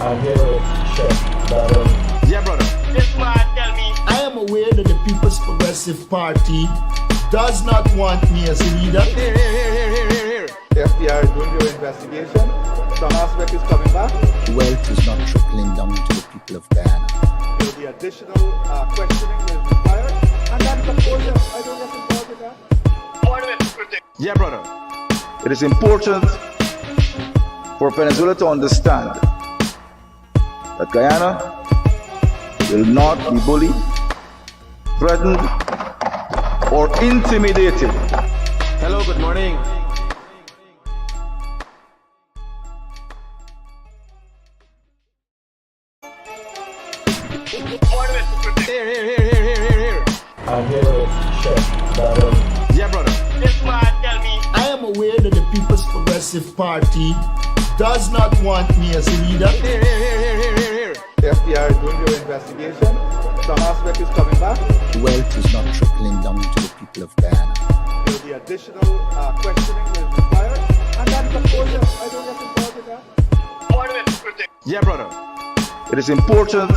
I hear it, Chef, that Yeah, brother. This man tell me. I am aware that the People's Progressive Party does not want me as a leader. Here. The FBI is doing their investigation. Some aspect is coming back. Wealth is not trickling down to the people of Guyana. There will be additional questioning that is required. And that's of course, I don't get involved in that. Order it, protect. Yeah, brother. It is important for Venezuela to understand that Guyana will not be bullied, threatened, or intimidated. Hello, good morning. Order it, protect. Here. I hear it, Chef, that Yeah, brother. This man tell me. I am aware that the People's Progressive Party does not want me as a leader. Here. The FBI is doing their investigation. Some aspect is coming back. Wealth is not trickling down to the people of Guyana. There will be additional questioning that is required. And that's of course, I don't get involved in that. Order it, protect. Yeah, brother. It is important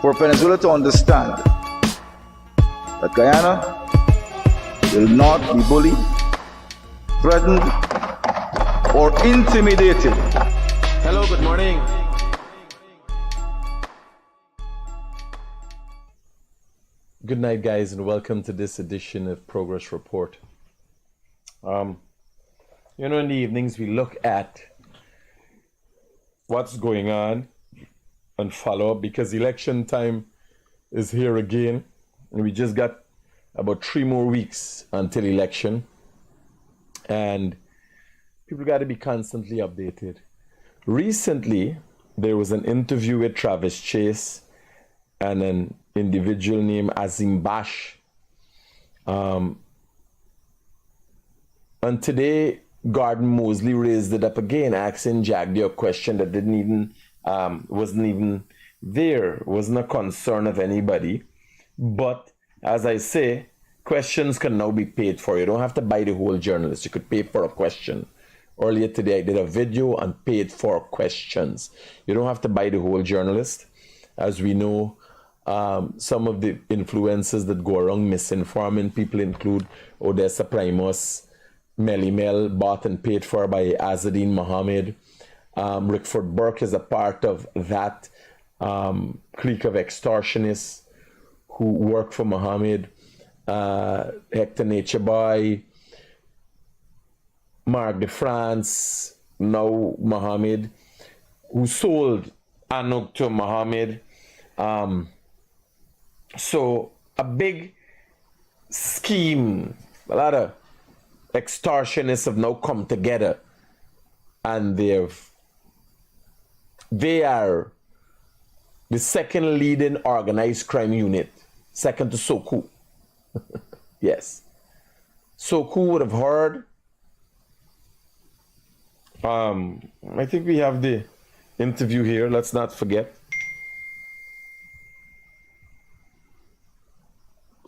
for Venezuela to understand that Guyana will not be bullied, threatened, or intimidated. Hello, good morning. Good night, guys, and welcome to this edition of Progress Report. In the evenings we look at what's going on and follow up because election time is here again, and we just got about 3 more weeks until election, and people got to be constantly updated. Recently, there was an interview with Travis Chase and an individual named Azim Bash. And today, Gordon Mosley raised it up again, asking Jagdi a question that wasn't even there, wasn't a concern of anybody. But as I say, questions can now be paid for. You don't have to buy the whole journalist. You could pay for a question. Earlier today, I did a video and paid for questions. You don't have to buy the whole journalist. As we know, some of the influences that go around misinforming people include Odessa Primus, Melimel, bought and paid for by Azzedine Mohammed. Rickford Burke is a part of that clique of extortionists who work for Mohammed. Hector Nature Boy, Mark de France, now Mohammed, who sold Anuk to Mohammed. So a big scheme, a lot of extortionists have now come together, and they are the second leading organized crime unit, second to Soku. Yes. Soku would have heard. I think we have the interview here, let's not forget.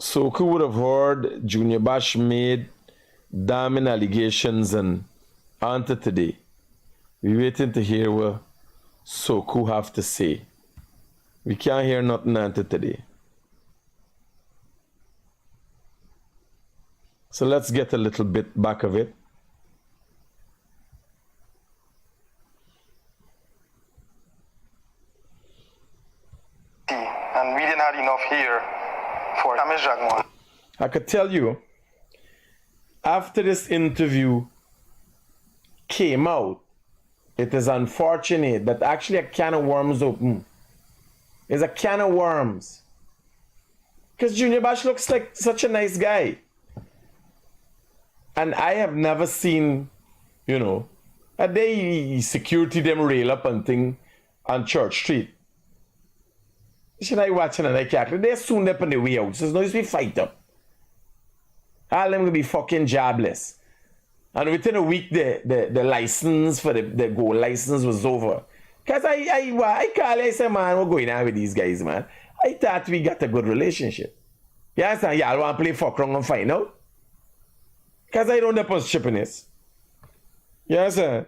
Soku would have heard Junior Bash made damning allegations, and until today, we're waiting to hear what Soku have to say. We can't hear nothing until today. So let's get a little bit back of it. And we didn't have enough here for damage Jagmon. I could tell you, after this interview came out, it is unfortunate that actually a can of worms open. It's a can of worms. Because Junior Bash looks like such a nice guy. And I have never seen, a day security them rail up and thing on Church Street. Should I watching and I can't? They're soon up on the way out. So there's no use to fight up. All them gonna be fucking jobless. And within a week, the license for the gold license was over. Because I call I say, man, we're going on with these guys, man. I thought we got a good relationship. You understand? Y'all want to play fuck around and find out? Because I don't deposit shipping this. You understand?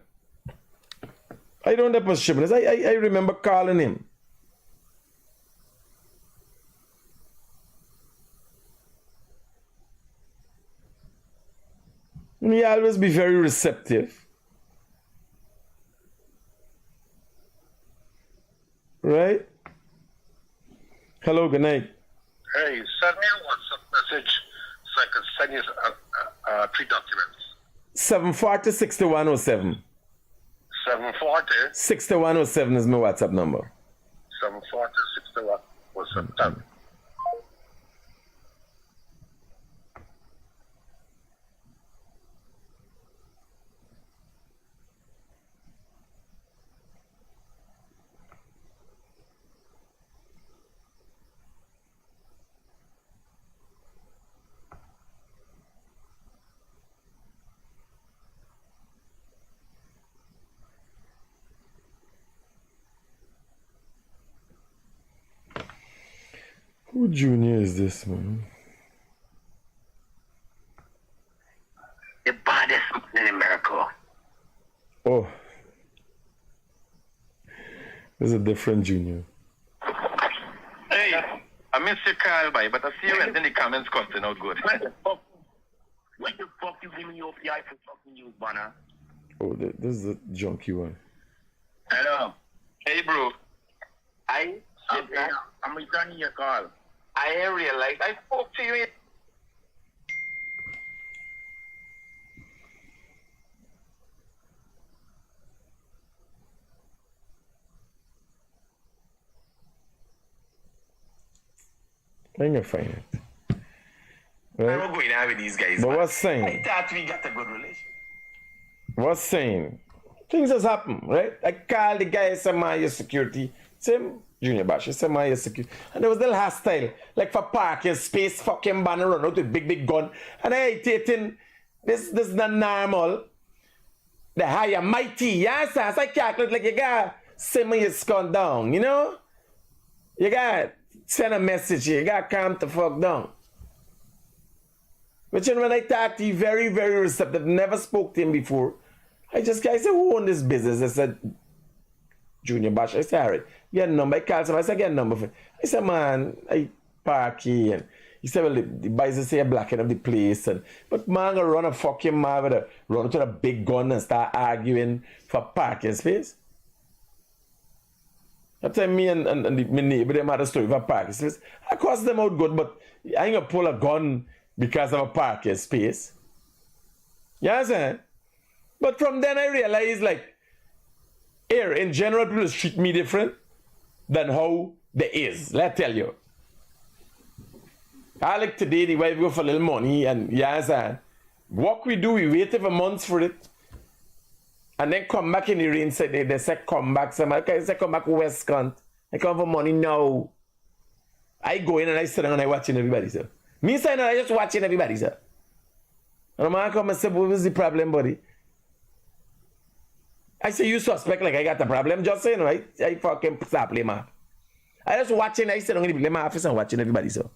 I don't know about shipment. I remember calling him. He always be very receptive. Right? Hello, good night. Hey, send me a WhatsApp message so I can send you 3 documents. 740 6107. 740 6107 is my WhatsApp number. 740 6107. Who junior is this, man? The baddest man in America. Oh. There's a different junior. Hey, I missed your call, boy, but I see you in the comments cutting out good. When the fuck you give me your PI for fucking news, Banner? Oh, this is a junky one. Hello. Hey, bro. I'm returning your call. I realized I spoke to you. I'm gonna find it. I'm Right? not going out with these guys. But man. what's saying? I thought we got a good relation. What's saying? Things has happened, right? I called the guy, said, man, your security. Same Junior Bash, I said, man, your security. And there was a little hostile, like for parking space, fucking banner run out with big gun. And I irritating, this is not normal. The higher mighty, yes, sir. So I calculate like you got simmer your scum down, you know? You got send a message here, you got calm the fuck down. But you know, when I talked to you, very, very receptive, never spoke to him before. I said, who own this business? I said, Junior Bash. I said, all right, get a number. I called him. I said, get a number. I said, man, I park here. And he said, well, the boys say blocking up the place. But man, gonna run a fucking man with run to a big gun and start arguing for parking space. That time me and my neighbor, them had a story for parking space. I cost them out good, but I ain't gonna pull a gun because of a parking space. You understand? But from then I realized, like, here, in general, people treat me different than how they is. Let me tell you. I like today, the wife go for a little money, and you understand? What we do, we wait for months for it. And then come back in the rain, say, they say, come back. Somebody say, come back West Cunt. I come for money now. I go in and I sit down and I watching everybody, sir. Me saying I just watching everybody, sir. And the man come and say, what was the problem, buddy? I say, you suspect like I got a problem. Just saying, right? I fucking stop playing man. I just watching, I sit down in my office and watching everybody, sir.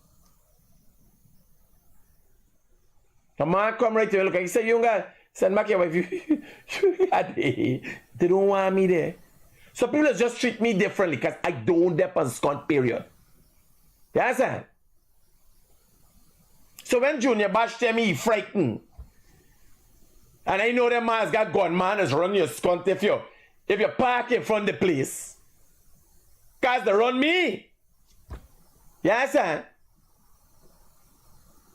The man come right to look, I say, you got send back your wife. They don't want me there. So people just treat me differently because I don't dep on scunt, period. You understand? So when Junior Bash tell me he frightened, and I know them man's got gunman is run your scunt if you park in front of the place. Cause they run me. You understand?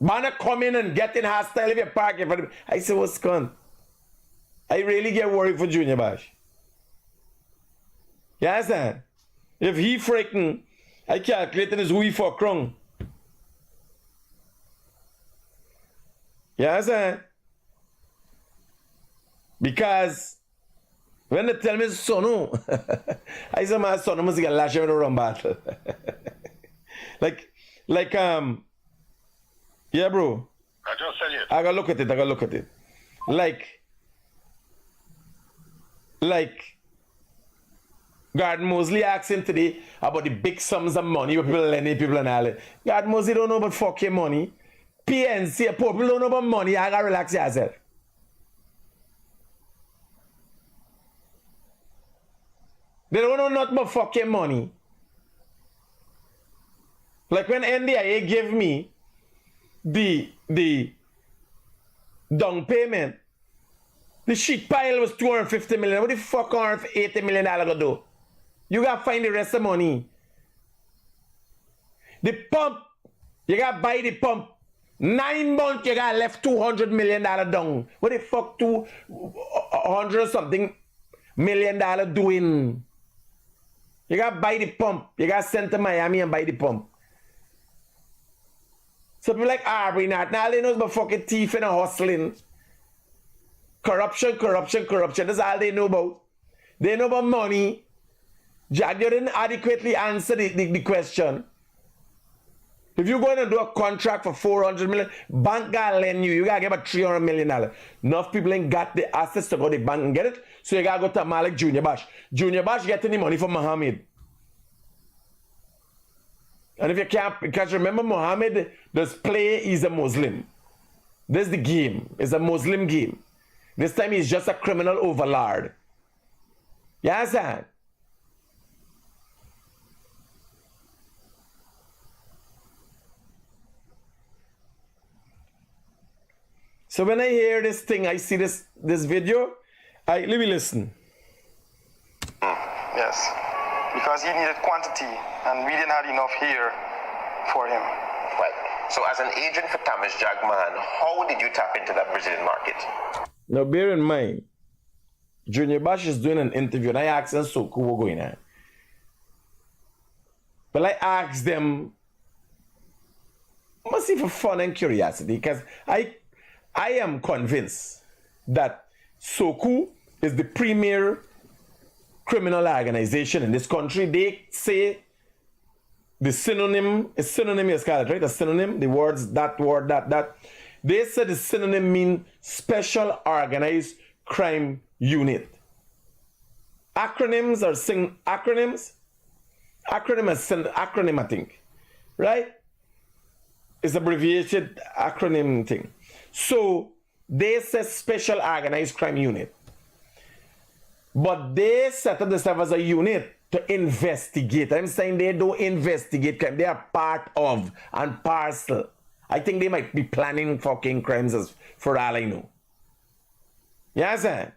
Man come in and get in hostile if you park in front of the I say, what's scunt? I really get worried for Junior Bash. You understand? If he freaking, I calculating his wee for krung. You understand? Because when they tell me sonu, I say my son must get lashed with a run battle. like, yeah, bro. I just said it. I gotta look at it. Like, Gordon Mosley asking today about the big sums of money where people lending people and all that. Gordon Mosley don't know about fucking money. PNC, poor people don't know about money. I gotta relax yourself. They don't know nothing but fucking money. Like when NDIA gave me the down payment, the sheet pile was 250 million. What the fuck on earth $80 million gonna do? You gotta find the rest of the money. The pump, you gotta buy the pump. 9 months, you got left $200 million down. What the fuck 200 something million dollar doing? You gotta buy the pump. You gotta send to Miami and buy the pump. So people like Arbery not now they know about fucking thief and hustling. Corruption. That's all they know about. They know about money. Jack, you didn't adequately answer the question. If you're going to do a contract for $400 million, bank gotta lend you. You gotta get about $300 million. Enough people ain't got the assets to go to the bank and get it. So you gotta go to a man like Junior Bash. Junior Bash getting the money from Muhammad. And if you can't, because remember Muhammad does play, he's a Muslim. This is the game. It's a Muslim game. This time he's just a criminal overlord. You understand? So when I hear this thing, I see this video, let me listen. Yes, because he needed quantity and we didn't have enough here for him. Right. So as an agent for Thomas Jagman, how did you tap into that Brazilian market? Now bear in mind, Junior Bash is doing an interview and I asked them so cool going on. But I asked them, mostly for fun and curiosity, because I am convinced that SOCU is the premier criminal organization in this country. They say the synonym, a synonym is called, right? A synonym, the words, that word, that. They say the synonym mean Special Organized Crime Unit. Acronyms are acronyms? Acronym, I think. Right? It's abbreviated acronym thing. So they say Special Organized Crime Unit. But they set up themselves as a unit to investigate. I'm saying they don't investigate crime. They are part of and parcel. I think they might be planning fucking crimes as for all I know. You understand?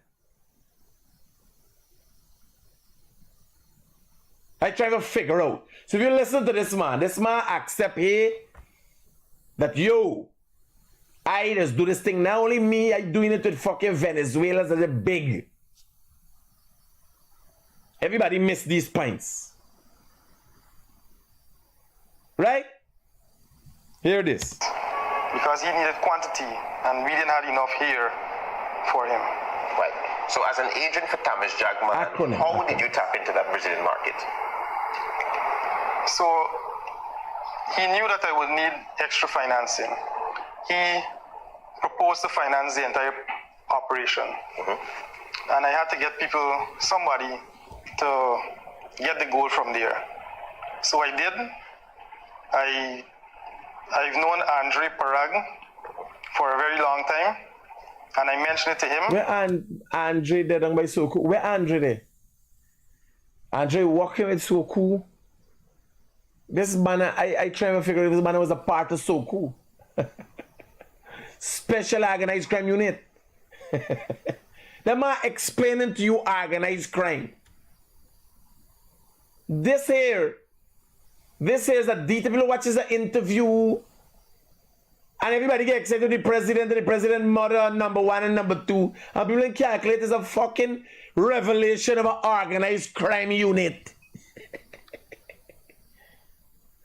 I try to figure out. So if you listen to this man accept here that yo, I just do this thing. Not only me, I doing it with fucking Venezuelans as a big. Everybody miss these points. Right? Here it is. Because he needed quantity and we didn't have enough here for him. Right. So as an agent for Thomas Jagman, how did you tap into that Brazilian market? So he knew that I would need extra financing. He proposed to finance the entire operation. Mm-hmm. And I had to get somebody to get the gold from there. So I did. I've known Andre Parag for a very long time, and I mentioned it to him. Where Andre there done by SOCU? Where Andre there? Andre working with SOCU? This man, I try to figure if this man was a part of SOCU. Special Organized Crime Unit. The man explaining to you organized crime. This here is a detail. People watches the interview and everybody get excited with the president mother number 1 and number 2. And people calculate is a fucking revelation of an organized crime unit.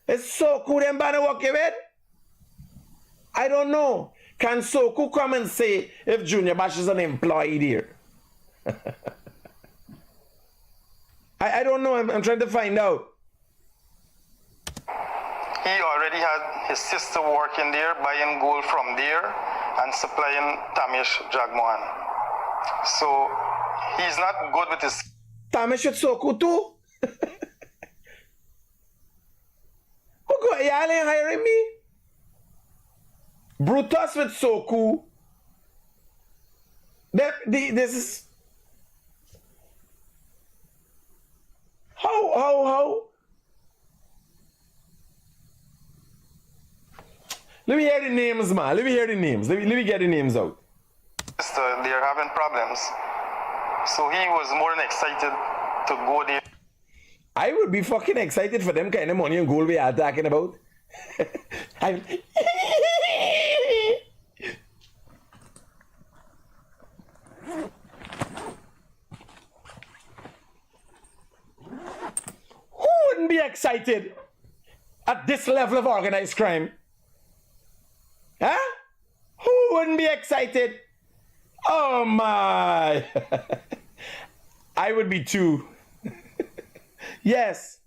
It's SOCU them banner working with? I don't know. Can SOCU come and say if Junior Bash is an employee here? I don't know. I'm trying to find out. He already had his sister working there, buying gold from there and supplying Tamish Jagmohan. So he's not good with his... Tamish with SOCU too? Y'all ain't hiring me? Brutus with SOCU. This is... Let me hear the names, man. Let me hear the names. Let me get the names out. They're having problems. So he was more than excited to go there. I would be fucking excited for them kind of money and gold we are talking about. Who wouldn't be excited at this level of organized crime? Huh? Who wouldn't be excited? Oh my! I would be too. Yes.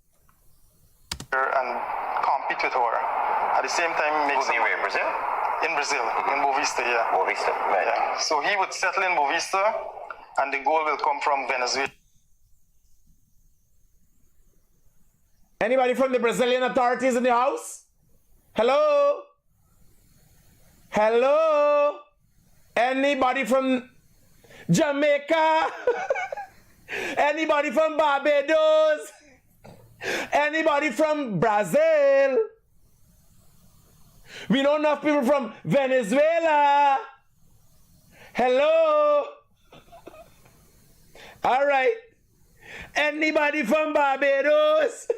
And compete with her. At the same time, make some... in Brazil? In Brazil, in Bovista, yeah. Bovista, right. Yeah. So he would settle in Bovista, and the gold will come from Venezuela. Anybody from the Brazilian authorities in the house? Hello? Hello? Anybody from Jamaica? Anybody from Barbados? Anybody from Brazil? We know enough people from Venezuela. Hello? All right. Anybody from Barbados?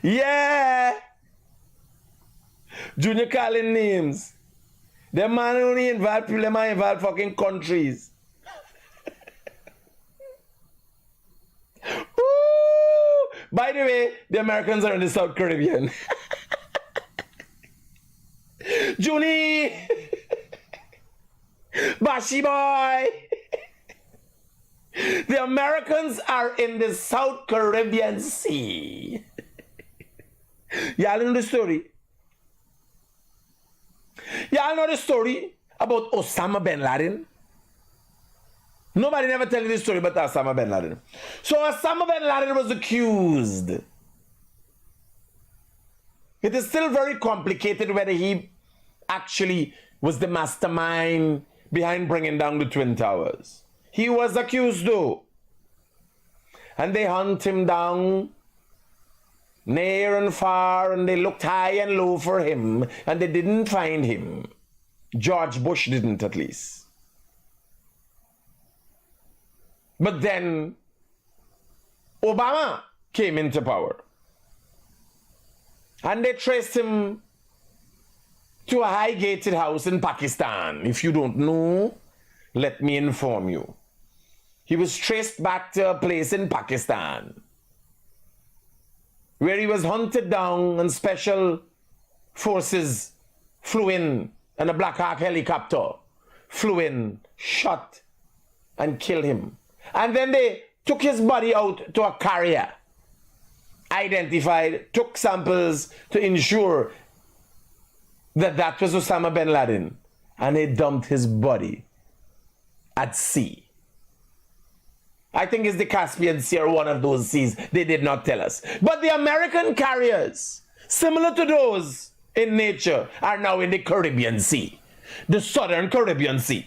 Yeah. Junior calling names. The man only involve people, them involve fucking countries. Ooh. By the way, the Americans are in the South Caribbean. Junie! Bashi boy! The Americans are in the South Caribbean Sea. Y'all know the story? Y'all know the story about Osama bin Laden? Nobody never tell you this story about Osama bin Laden. So Osama bin Laden was accused. It is still very complicated whether he actually was the mastermind behind bringing down the Twin Towers. He was accused though. And they hunt him down near and far, and they looked high and low for him, and they didn't find him. George Bush didn't, at least. But then Obama came into power, and they traced him to a high-gated house in Pakistan. If you don't know, let me inform you. He was traced back to a place in Pakistan where he was hunted down and special forces flew in, and a Black Hawk helicopter flew in, shot, and killed him. And then they took his body out to a carrier, identified, took samples to ensure that that was Osama bin Laden, and they dumped his body at sea. I think it's the Caspian Sea or one of those seas. They did not tell us. But the American carriers, similar to those in nature, are now in the Caribbean Sea, the Southern Caribbean Sea.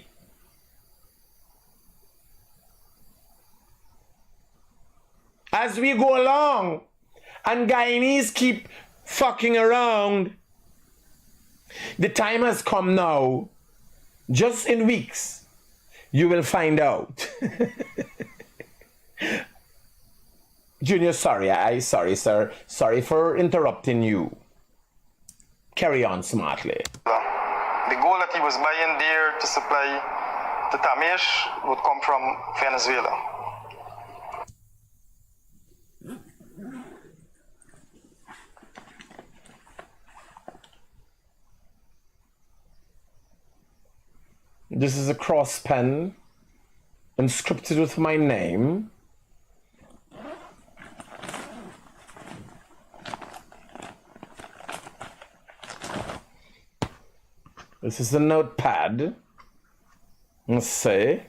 As we go along and Guyanese keep fucking around, the time has come now, just in weeks, you will find out. Junior, sorry, sir. Sorry for interrupting you. Carry on smartly. The gold that he was buying there to supply the Tamish would come from Venezuela. This is a cross pen inscripted with my name. This is a notepad. Let's see.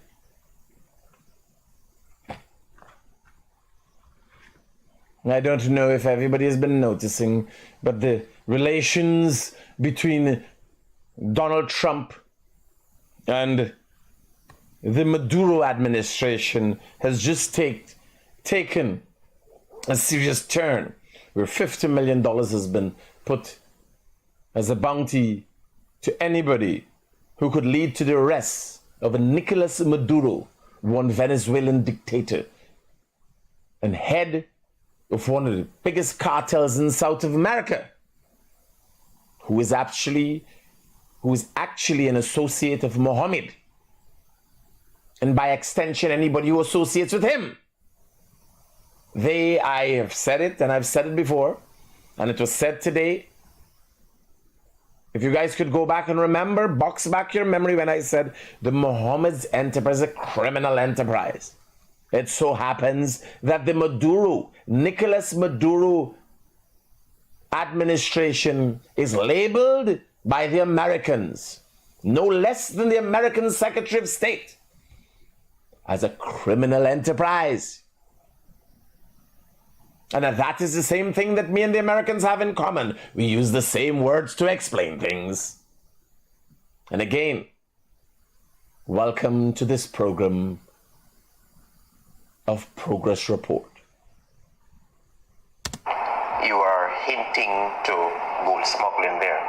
I don't know if everybody has been noticing, but the relations between Donald Trump and the Maduro administration has just taken a serious turn, where $50 million has been put as a bounty to anybody who could lead to the arrest of Nicolas Maduro, one Venezuelan dictator and head of one of the biggest cartels in South America, who is actually an associate of Mohammed, and by extension anybody who associates with him. I have said it, and I've said it before, and it was said today. If you guys could go back and remember, box back your memory when I said the Mohammed's enterprise is a criminal enterprise. It so happens that the Nicolas Maduro administration is labeled by the Americans, no less than the American Secretary of State, as a criminal enterprise. And that is the same thing that me and the Americans have in common. We use the same words to explain things. And again, welcome to this program of Progress Report. You are hinting to gold smuggling there.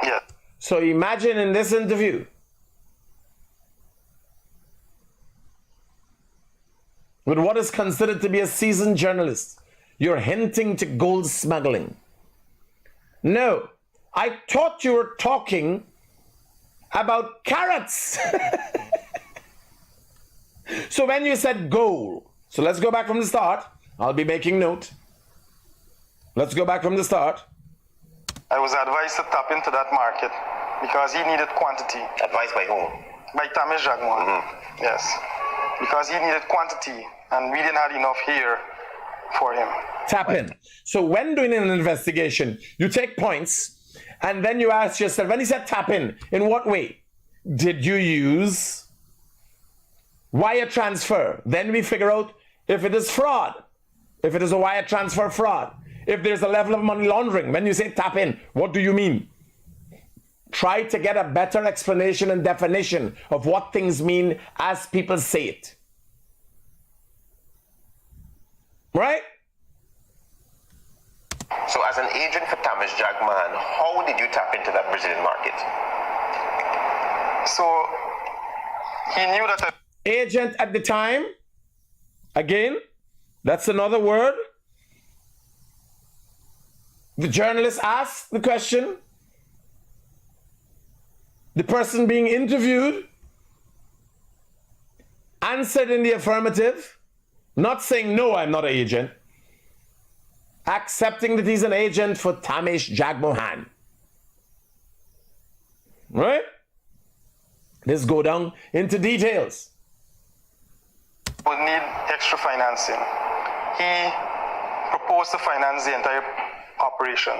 Yes. So imagine in this interview, with what is considered to be a seasoned journalist, you're hinting to gold smuggling. No, I thought you were talking about carrots. So when you said gold, so let's go back from the start. I'll be making note. Let's go back from the start. I was advised to tap into that market because he needed quantity. Advised by whom? By Tamesh Jagmohan. Yes. Because he needed quantity and we didn't have enough here for him. Tap in. So when doing an investigation, you take points and then you ask yourself, when he said tap in what way? Did you use wire transfer? Then we figure out if it is fraud, if it is a wire transfer fraud, if there's a level of money laundering. When you say tap in, what do you mean? Try to get a better explanation and definition of what things mean as people say it. Right? So as an agent for Tamesh Jagmohan, how did you tap into that Brazilian market? So he knew that agent at the time, again, that's another word. The journalist asked the question. The person being interviewed answered in the affirmative, not saying, no, I'm not an agent, accepting that he's an agent for Tamesh Jagmohan. Right? Let's go down into details. would need extra financing. He proposed to finance the entire operation.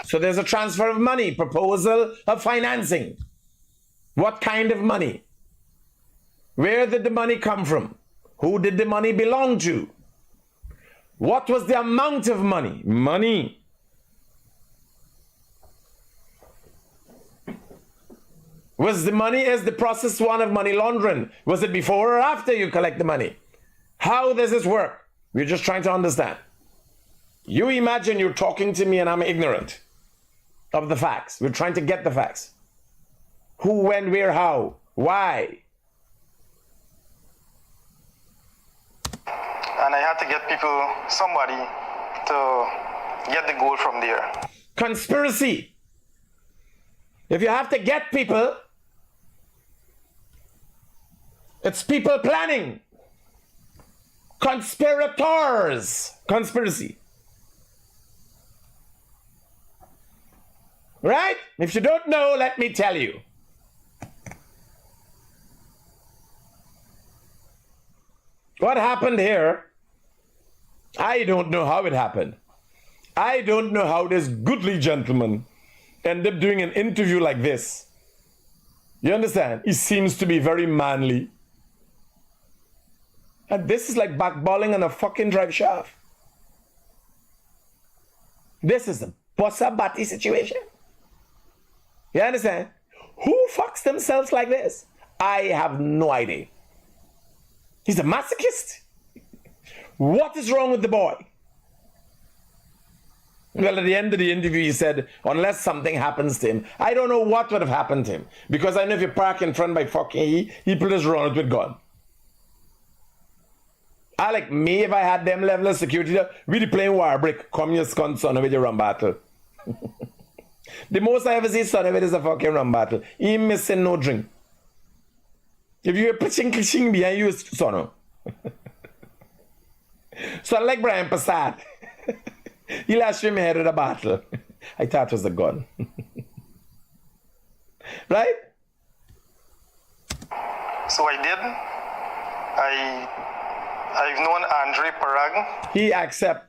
So there's a transfer of money, proposal of financing. What kind of money? Where did the money come from? Who did the money belong to? What was the amount of money? Money. Was the money as the process one of money laundering? Was it before or after you collect the money? How does this work? We're just trying to understand. You imagine you're talking to me and I'm ignorant of the facts. We're trying to get the facts. Who, when, where, how, why? And I had to get people, somebody, to get the gold from there. Conspiracy. If you have to get people, it's people planning. Conspirators. Conspiracy. Right? If you don't know, let me tell you. What happened here? I don't know how it happened. I don't know how this goodly gentleman ended up doing an interview like this. You understand? He seems to be very manly. And this is like backballing on a fucking drive shaft. This is a bossa batty situation. You understand? Who fucks themselves like this? I have no idea. He's a masochist. What is wrong with the boy? Well, at the end of the interview, he said, unless something happens to him, I don't know what would have happened to him. Because I know if you park in front by fucking he put his run it with gun. I like me, if I had them level of security, we'd playing war brick, come your scun son with your run battle. The most I ever see son of it is a fucking run battle. He missing no drink. If you're pitching behind you, son. So I like Brian Passat. He last year head of the battle. I thought it was a gun. Right? So I did. I've known Andre Parag. He accepts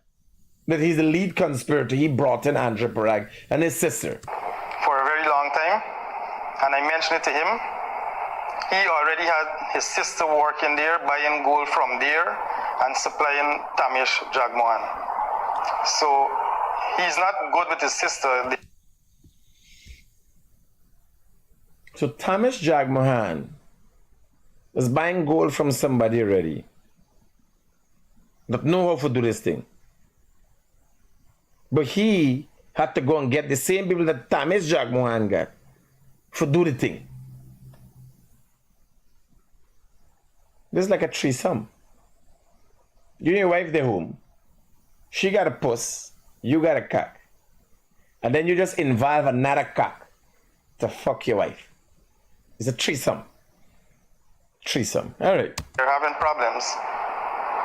that he's the lead conspirator. He brought in Andre Parag and his sister. For a very long time. And I mentioned it to him. He already had his sister working there, buying gold from there and supplying Tamish Jagmohan. So he's not good with his sister. So Tamish Jagmohan was buying gold from somebody already. But know how to do this thing. But he had to go and get the same people that Tamish Jagmohan got for do the thing. This is like a threesome. You and your wife, they're home. She got a puss, you got a cock. And then you just involve another cock to fuck your wife. It's a threesome. Threesome. All right. They're having problems.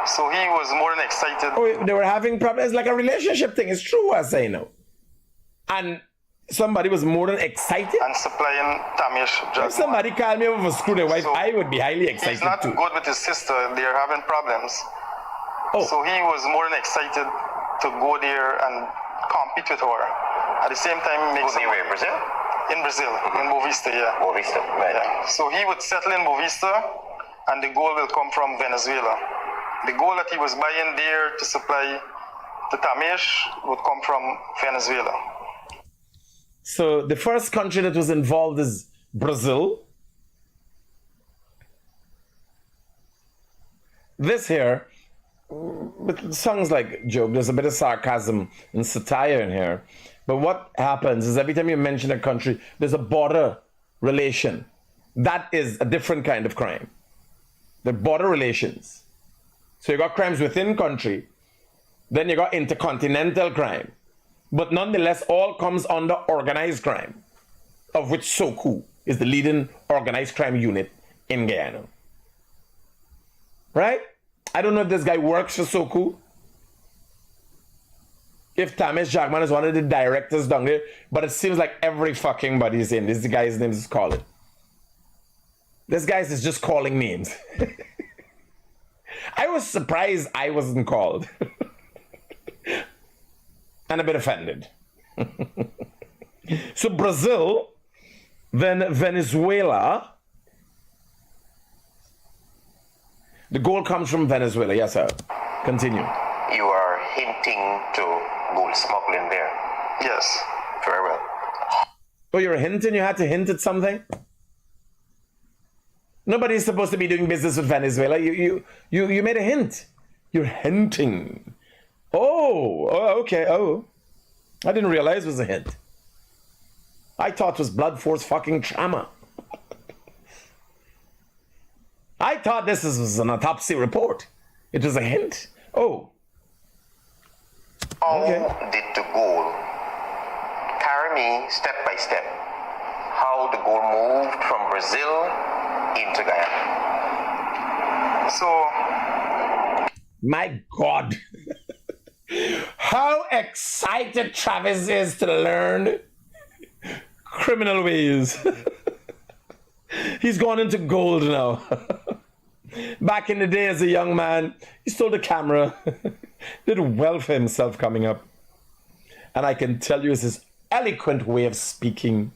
So he was more than excited. Oh, they were having problems. It's like a relationship thing. It's true what I say now. And somebody was more than excited. And supplying Tamish Jagmohan. If somebody called me over for screw their wife, so I would be highly excited he's not too. good with his sister. They're having problems. Oh. So he was more than excited to go there and compete with her. At the same time, make some in Brazil? In Brazil, in Boavista, yeah. Boavista, right. Yeah. So he would settle in Boavista, and the gold will come from Venezuela. The gold that he was buying there to supply the Tamish would come from Venezuela. So the first country that was involved is Brazil. This here, with songs like joke, there's a bit of sarcasm and satire in here. But what happens is every time you mention a country, there's a border relation. That is a different kind of crime. The border relations. So you got crimes within country, then you got intercontinental crime. But nonetheless, all comes under organized crime, of which SOCU is the leading organized crime unit in Guyana. Right? I don't know if this guy works for SOCU, if Tamish Jagmohan is one of the directors down there, but it seems like every fucking body is in. This guy's name is calling. This guy is just calling names. I was surprised I wasn't called. And a bit offended. So Brazil, then Venezuela. The gold comes from Venezuela. Yes, sir. Continue. You are hinting to gold smuggling there. Yes. Very well. Oh, you're hinting? You had to hint at something? Nobody's supposed to be doing business with Venezuela. You made a hint. You're hinting. Oh, okay. Oh, I didn't realize it was a hint. I thought it was blood force fucking trauma. I thought this was an autopsy report. It was a hint. Oh. How Okay. did the gold carry me step by step? How the gold moved from Brazil into Guyana? So, My God. How excited Travis is to learn criminal ways. He's gone into gold now. Back in the day as a young man, he stole the camera. Did well for himself coming up. And I can tell you it's his eloquent way of speaking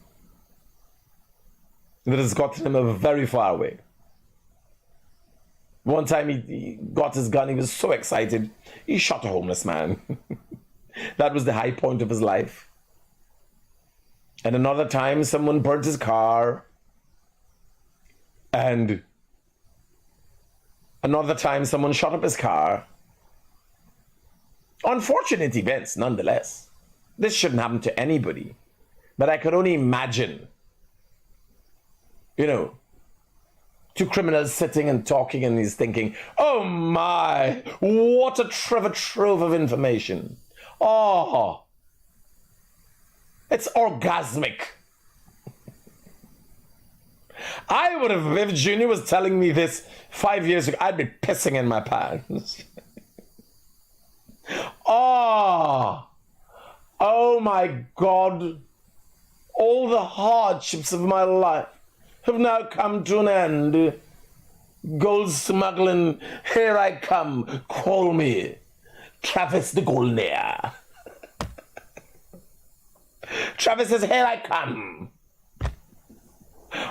that has gotten him a very far way. One time he got his gun, he was so excited, he shot a homeless man. That was the high point of his life. And another time someone burnt his car. And another time someone shot up his car. Unfortunate events, nonetheless. This shouldn't happen to anybody. But I could only imagine, you know, two criminals sitting and talking, and he's thinking, oh my, what a treasure trove of information. Oh, it's orgasmic. I would have, if Junior was telling me this 5 years ago, I'd be pissing in my pants. Oh my God. All the hardships of my life have now come to an end. Gold smuggling, here I come, call me Travis the Goldnair. Travis says, here I come.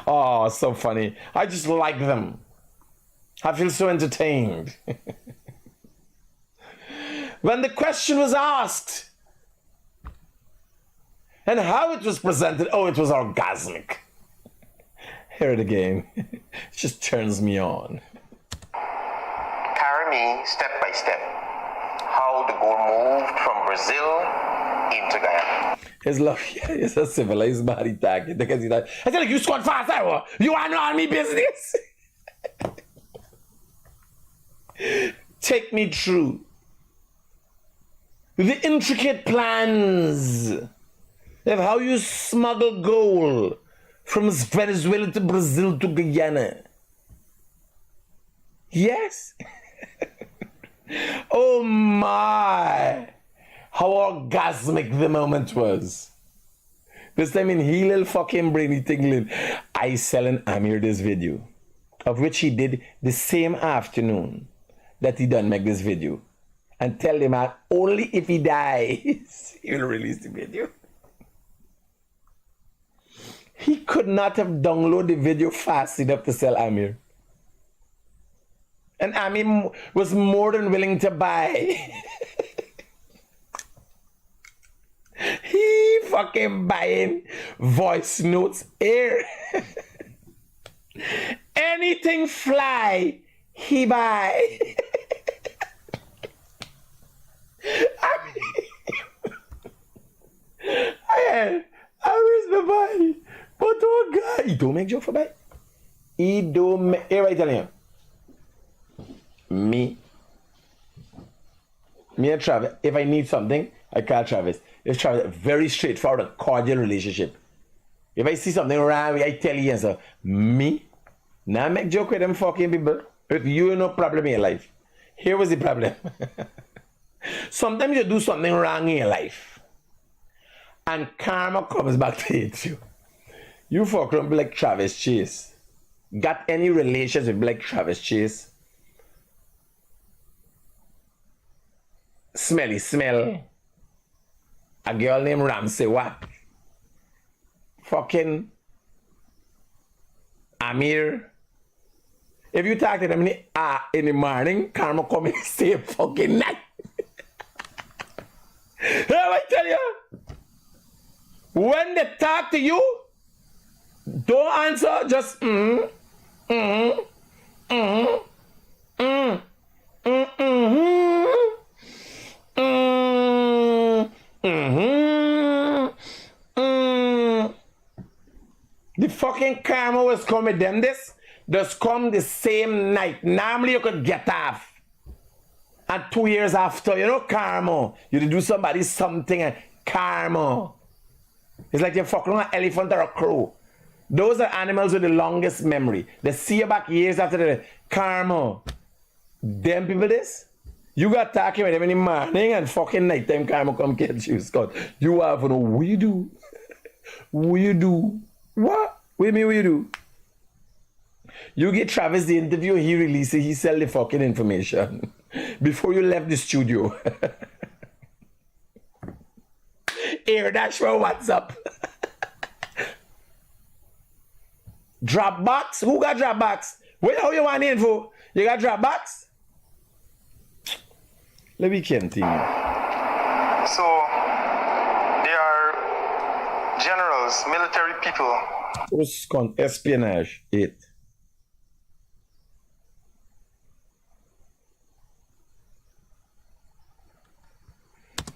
Oh, so funny. I just like them. I feel so entertained. When the question was asked and how it was presented, oh, it was orgasmic. Hear it again. It just turns me on. Carry me step by step. How the goal moved from Brazil into Guyana. His love, yeah, he's a civilized man. He tag. I tell you, you squat fast, you want to know all me business? Take me through the intricate plans of how you smuggle gold from Venezuela to Brazil to Guyana. Yes. Oh my. How orgasmic the moment was. This time in heel fucking brainy tingling, I selling Amir this video, of which he did the same afternoon that he done make this video. And tell him that only if he dies, he will release the video. He could not have downloaded the video fast enough to sell Amir. And Amir was more than willing to buy. He fucking buying voice notes here. Anything fly, he buy. I was the buy. But oh God, he don't make joke for buy. He don't make, here I tell you. Me and Travis, if I need something, I call Travis. It's Travis, very straightforward, cordial relationship. If I see something wrong, I tell you, so me, now make joke with them fucking people. If you no problem in your life. Here was the problem. Sometimes you do something wrong in your life, and karma comes back to hit you. You fuck around like Travis Chase. Got any relations with Black Travis Chase? Smelly smell. A girl named Ramsey Wack. Fucking Amir. If you talk to them in the morning, karma come and stay fucking night. I tell you, when they talk to you, don't answer, just The fucking karma was coming them this, just come the same night. Normally you could get off. And 2 years after, you know, karma. You do somebody something and karma. It's like you're fucking an elephant or a crow. Those are animals with the longest memory. They see you back years after the karma. Them people this? You got talking with them in the morning and fucking nighttime karma come get you, Scott. You have to know what you do. What you do? What? What do you mean what you do? You get Travis the interview, he releases, he sell the fucking information. Before you left the studio. Here, that's for WhatsApp. Dropbox? Who got Dropbox? Where how you want the info? You got Dropbox? Let me continue. So, they are generals, military people. What's called espionage? 8.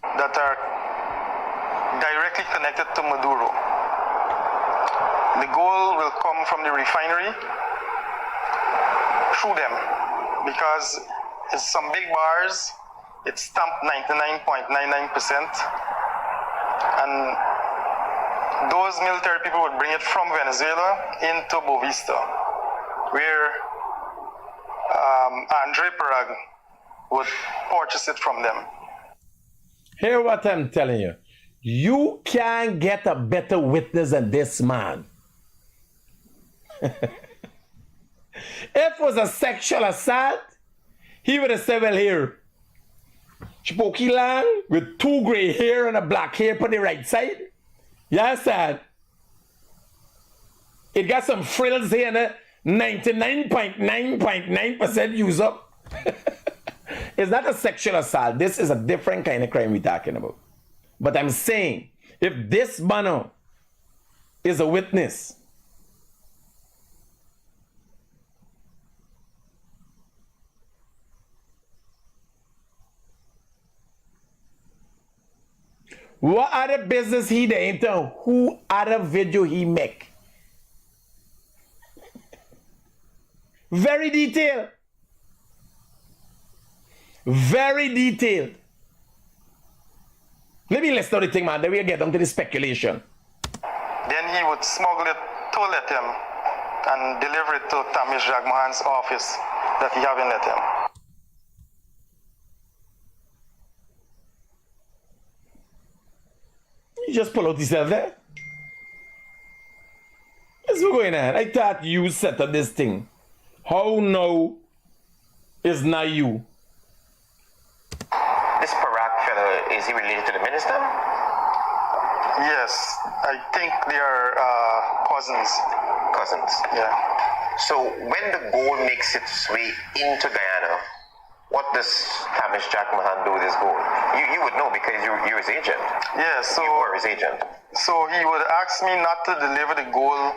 That are directly connected to Maduro. The gold will come from the refinery through them because it's some big bars. It's stamped 99.99%, and those military people would bring it from Venezuela into Bovista, where Andre Parag would purchase it from them. Hear what I'm telling you. You can't get a better witness than this man. If it was a sexual assault, he would have said, well, here, Spooky Lang with 2 gray hair and a black hair on the right side. You understand? It got some frills here and a 99.9% use up. It's not a sexual assault. This is a different kind of crime we're talking about. But I'm saying, if this Bono is a witness, what other business he there into? Who other video he make? Very detailed. Very detailed. Let me list out the thing, man. Then we'll get down to the speculation. Then he would smuggle it to Lethem and deliver it to Tamish Jagmohan's office that he have in Lethem. You just pull out yourself there. What's going on? I thought you set up this thing. How now is not you? This Parak fella, is he related to the minister? Yes, I think they are cousins. Cousins. Yeah. So when the gold makes its way into Guyana, what does Hamish Jagmohan do with his gold? You would know because you're his agent. Yeah, so you were his agent. So he would ask me not to deliver the gold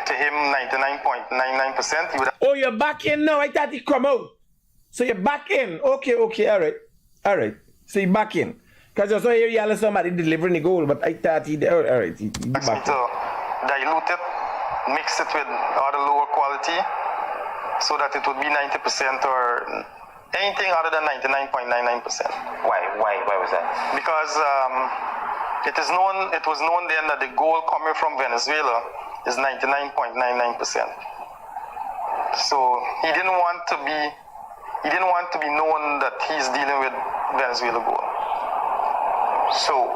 to him 99.99%. He would. Oh, you're back in now. I thought he come out. So you're back in. Okay, all right. So you're back in. Because I saw here yelling somebody delivering the gold, but I thought he all right. He asked me to dilute it, mix it with other lower quality, so that it would be 90% or anything other than 99.99%. Why was that? Because it was known then that the gold coming from Venezuela is 99.99%. So he didn't want to be known that he's dealing with Venezuela gold. So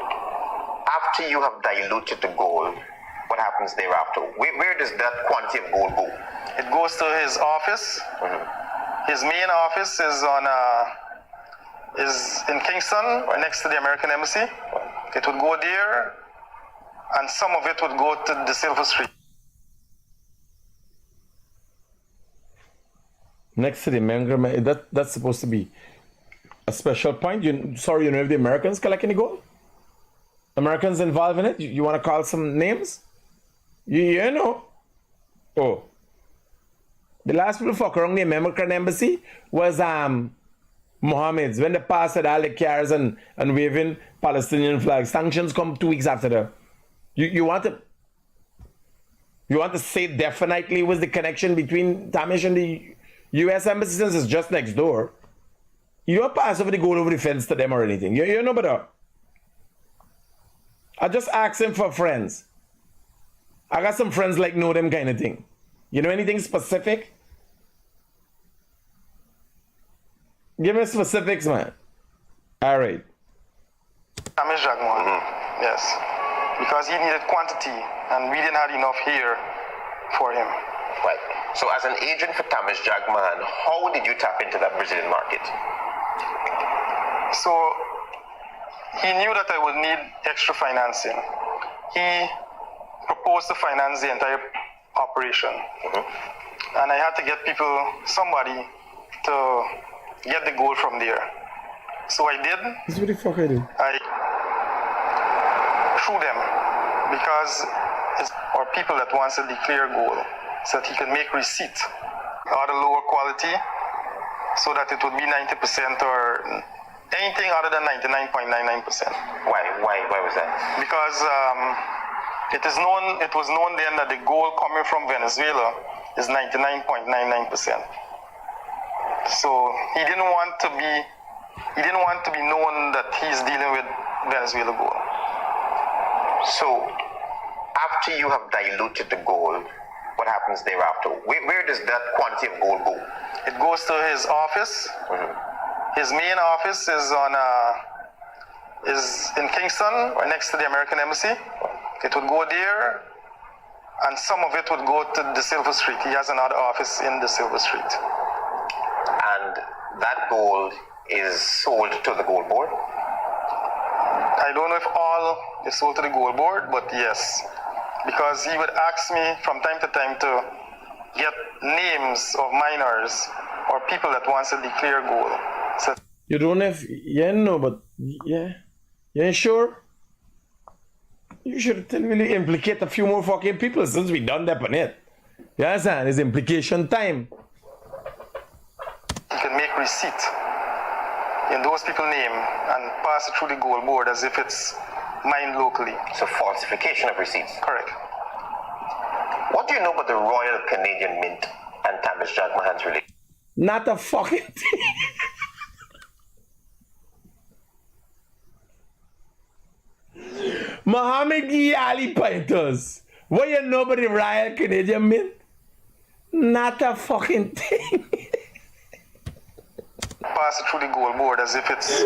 after you have diluted the gold, what happens thereafter? Where does that quantity of gold go? It goes to his office. Mm-hmm. His main office is in Kingston, right next to the American Embassy. It would go there, and some of it would go to the Silver Street. Next to the American, that's supposed to be a special point. You know if the Americans collecting the gold? Americans involved in it? You want to call some names? You know. Oh. The last people fuck around the American Embassy was Mohammed's. When they passed all the cars and waving Palestinian flags. Sanctions come 2 weeks after that. You want to say definitely was the connection between Tamish and the U.S. Embassy, since it's just next door. You don't pass over the gold over the fence to them or anything. You know better. I just ask him for friends. I got some friends like know them kind of thing. You know anything specific? Give me specifics, man. All right. Tamish Jagmohan, yes. Because he needed quantity, and we didn't have enough here for him. Right. So as an agent for Tamish Jagmohan, how did you tap into that Brazilian market? So he knew that I would need extra financing. He proposed to finance the entire operation. Mm-hmm. And I had to get somebody to get the gold from there. So I did. That's what the fuck I did. Through them, because or people that wants to declare gold, so that he can make receipt at a lower quality, so that it would be 90% or anything other than 99.99%. Why was that? Because it was known then that the gold coming from Venezuela is 99.99%. So he didn't want to be known that he's dealing with Venezuela gold. So after you have diluted the gold, what happens thereafter? Where does that quantity of gold go? It goes to his office. His main office is in Kingston, right next to the American Embassy. It would go there, and some of it would go to the Silver Street. He has another office in the Silver Street. And that gold is sold to the gold board? I don't know if all is sold to the gold board, but yes. Because he would ask me from time to time to get names of miners or people that wants to declare gold. So You don't have, yeah, no, but yeah. You ain't sure? You should really implicate a few more fucking people since we done that on it. You understand? It's implication time. you can make receipt in those people's name and pass it through the gold board as if it's mined locally. So falsification of receipts. Correct. What do you know about the Royal Canadian Mint and Tamis Jack Mahan's relationship? Not a fucking thing. Muhammad E. Ali Painters. What you know about the Royal Canadian Mint? Not a fucking thing. Pass it through the gold board as if it's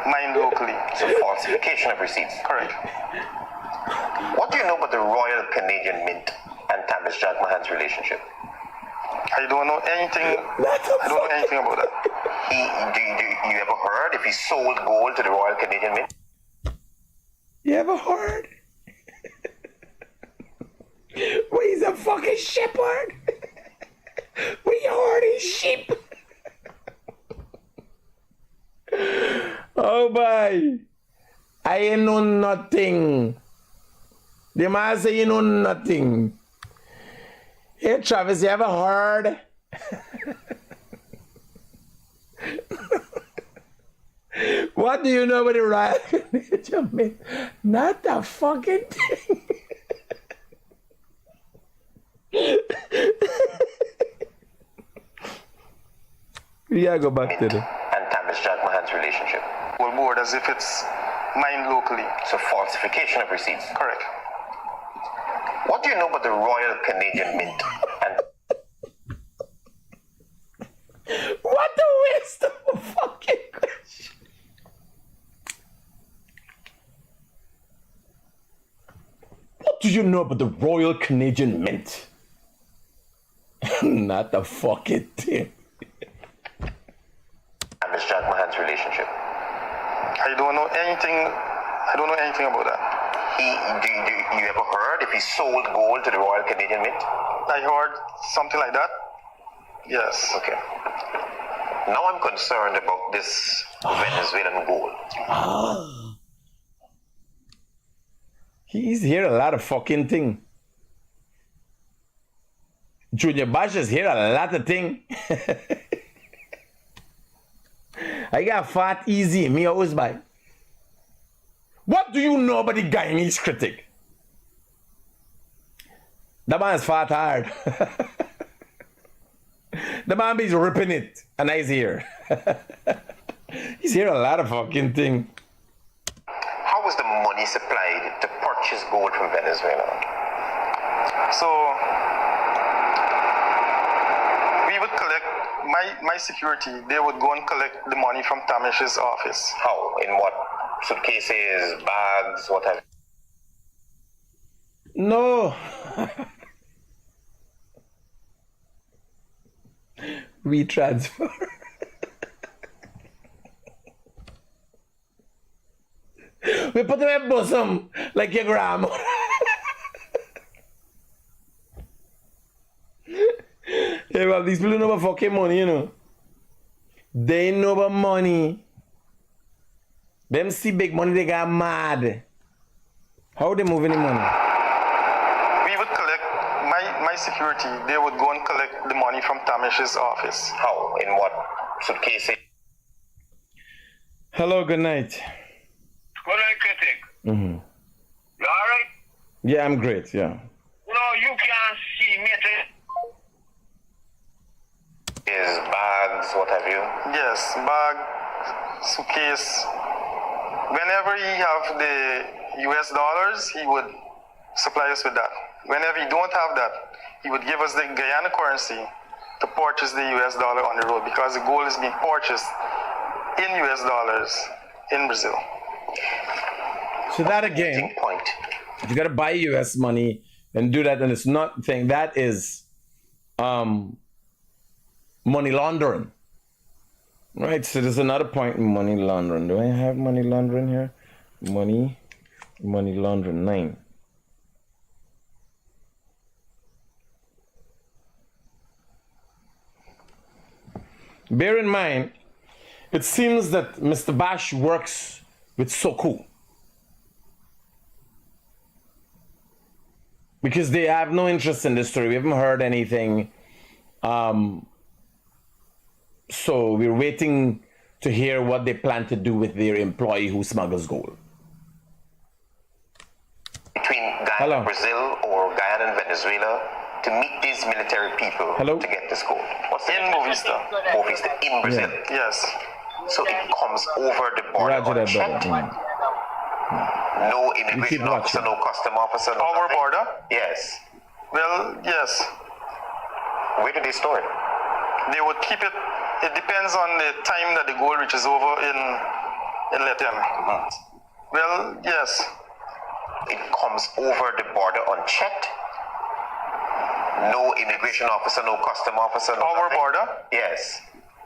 mined locally. So falsification of receipts. Correct. What do you know about the Royal Canadian Mint and Tamis Jack Mahan's relationship? I don't know anything. I don't know anything about that. You ever heard if he sold gold to the Royal Canadian Mint? You ever heard? Well, he's a fucking shepherd. We heard his sheep. Oh boy. I ain't know nothing. The man say you know nothing. Hey Travis, you ever heard? What do you know about the Royal Canadian Mint? Not a fucking thing. We gotta go back to the And Tamis Jack Mahan's relationship. Gold board as if it's mined locally. So falsification of receipts. Correct. What do you know about the Royal Canadian Mint and what a waste of a fucking question. What do you know about the Royal Canadian Mint? Not a fucking thing. Tamis Jack Mahan's relationship? I don't know anything about that. You ever heard if he sold gold to the Royal Canadian Mint? I heard something like that. Yes. Okay. Now I'm concerned about this Venezuelan gold. He's here a lot of fucking thing. Junior Bash is here a lot of thing. I got fat easy, me always buy. What do you know about the Guyanese critic? The man's fat hard. The man is ripping it, and he's here. He's here a lot of fucking thing. How was the money supplied to purchase gold from Venezuela? So we would collect my security. They would go and collect the money from Tamish's office. How? In what? Suitcases, bags, what have you? No. We transfer. We put them in bosom like your grandma. Hey, well, these people know about fucking money, you know. They know about money. Them see big money, they got mad. How they moving the money? We would collect my security. They would go and collect the money from Tamish's office. How? In what? Suitcases? Hello, good night. Good night, critic. Mm-hmm. You alright? Yeah, I'm great, yeah. No, you can't see me. His bags, what have you? Yes, bag, suitcase. Whenever he have the US dollars, he would supply us with that. Whenever he don't have that, he would give us the Guyana currency to purchase the US dollar on the road because the gold is being purchased in US dollars in Brazil. So that again, Point. you gotta buy US money and do that, and it's not thing that is money laundering. Right, so there's another point in money laundering. Do I have money laundering here? Money laundering 9. Bear in mind, it seems that Mr. Bash works with Soku because they have no interest in this story. We haven't heard anything. So we're waiting to hear what they plan to do with their employee who smuggles gold. Between Guyana Hello. and Brazil or Guyana and Venezuela to meet these military people Hello. to get this gold. What's the In Movista. Movista in Brazil. Yes. So it comes over the border Roger that, unchecked. brother. No keep immigration officer, watching. no custom officer. No Our nothing. border? Yes. Well, yes. Where do they store it? They would keep it. It depends on the time that the gold reaches over in Latin. Well, yes. It comes over the border unchecked. No immigration officer, no custom officer. No Our nothing. border? Yes.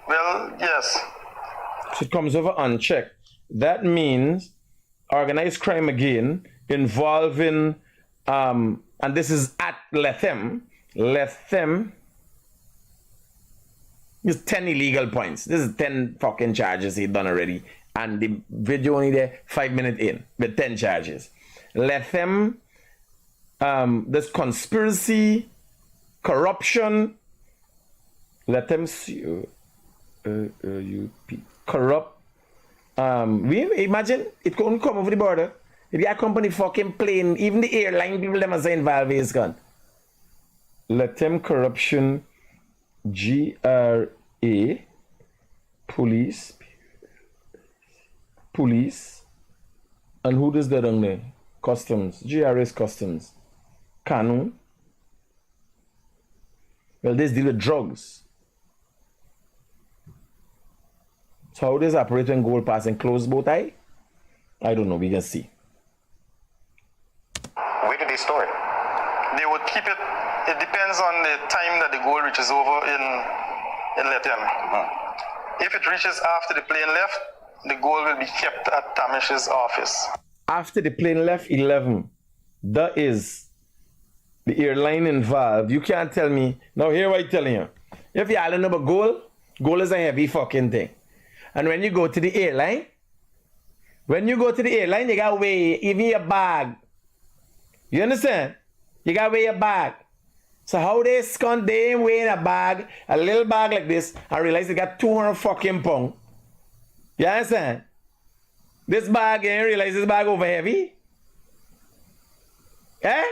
Well, yes. So it comes over unchecked. That means organized crime again involving and this is at Lethem. Lethem is 10 illegal points. This is 10 fucking charges he done already. And the video only there 5 minutes in with 10 charges. Lethem, there's conspiracy, corruption. Lethem corrupt. We imagine it couldn't come over the border. If you have a company fucking plane, even the airline people them are involved is gone. Lethem corruption, GRA, police, and who does that on there? Customs, GRA's customs, Canu. Well, this deal with drugs. So how does operate when gold pass and close both eye? I don't know, we can see. Where do they store it? They would keep it. It depends on the time that the gold reaches over in Latin. If it reaches after the plane left, the gold will be kept at Tamish's office. After the plane left 11, that is the airline involved. You can't tell me. Now here what I'm telling you. If you all know about gold is a heavy fucking thing. And when you go to the airline, you gotta weigh even your bag. You understand? You gotta weigh your bag. So how they scunt they weigh a bag, a little bag like this, and realize they got 200 fucking pounds. You understand? This bag, you realize this bag over heavy? Eh?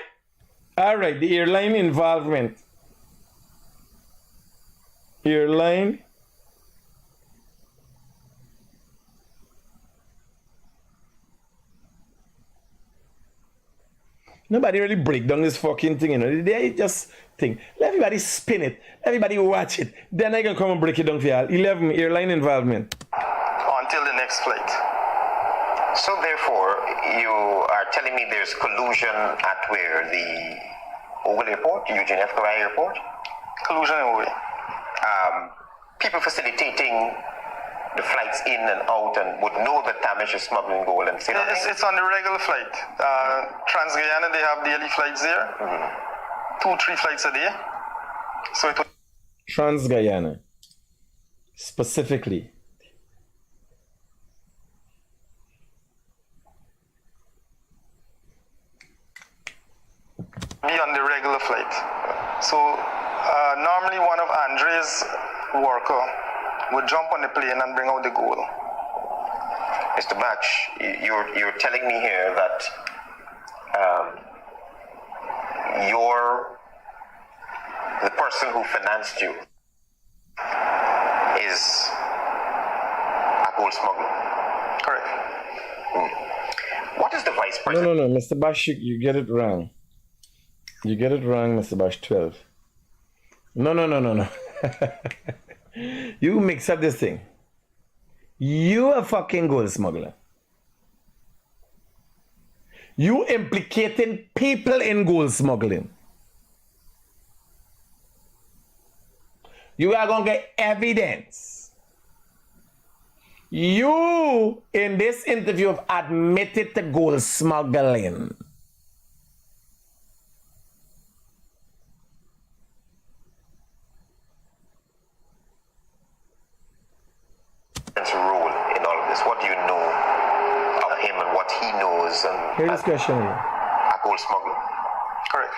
Alright, the airline involvement. Airline. Nobody really break down this fucking thing, you know. They just think, let everybody spin it, everybody watch it. Then I can come and break it down for y'all. 11, airline involvement. Until the next flight. So therefore, you are telling me there's collusion at where? The Oval Airport, Eugene F. Kawai Airport? Collusion in a way. People facilitating the flights in and out and would know that Tamish is smuggling gold and say nothing? It's on the regular flight. Trans-Guyana, they have daily flights there. 2-3 flights a day. So it would Trans-Guyana. Specifically. be on the regular flight. So normally one of Andre's worker would jump on the plane and bring out the gold. Mr. Batch, you're telling me here that the person who financed you is a gold smuggler. Correct. What is the vice president? No, Mr. Bash, you get it wrong. You get it wrong, Mr. Bash 12. No. You mix up this thing. You a fucking gold smuggler. You implicating people in gold smuggling. You are going to get evidence. You, in this interview, have admitted to gold smuggling. Role in all of this. What do you know of him and what he knows? Here's this question. A gold smuggler. Correct.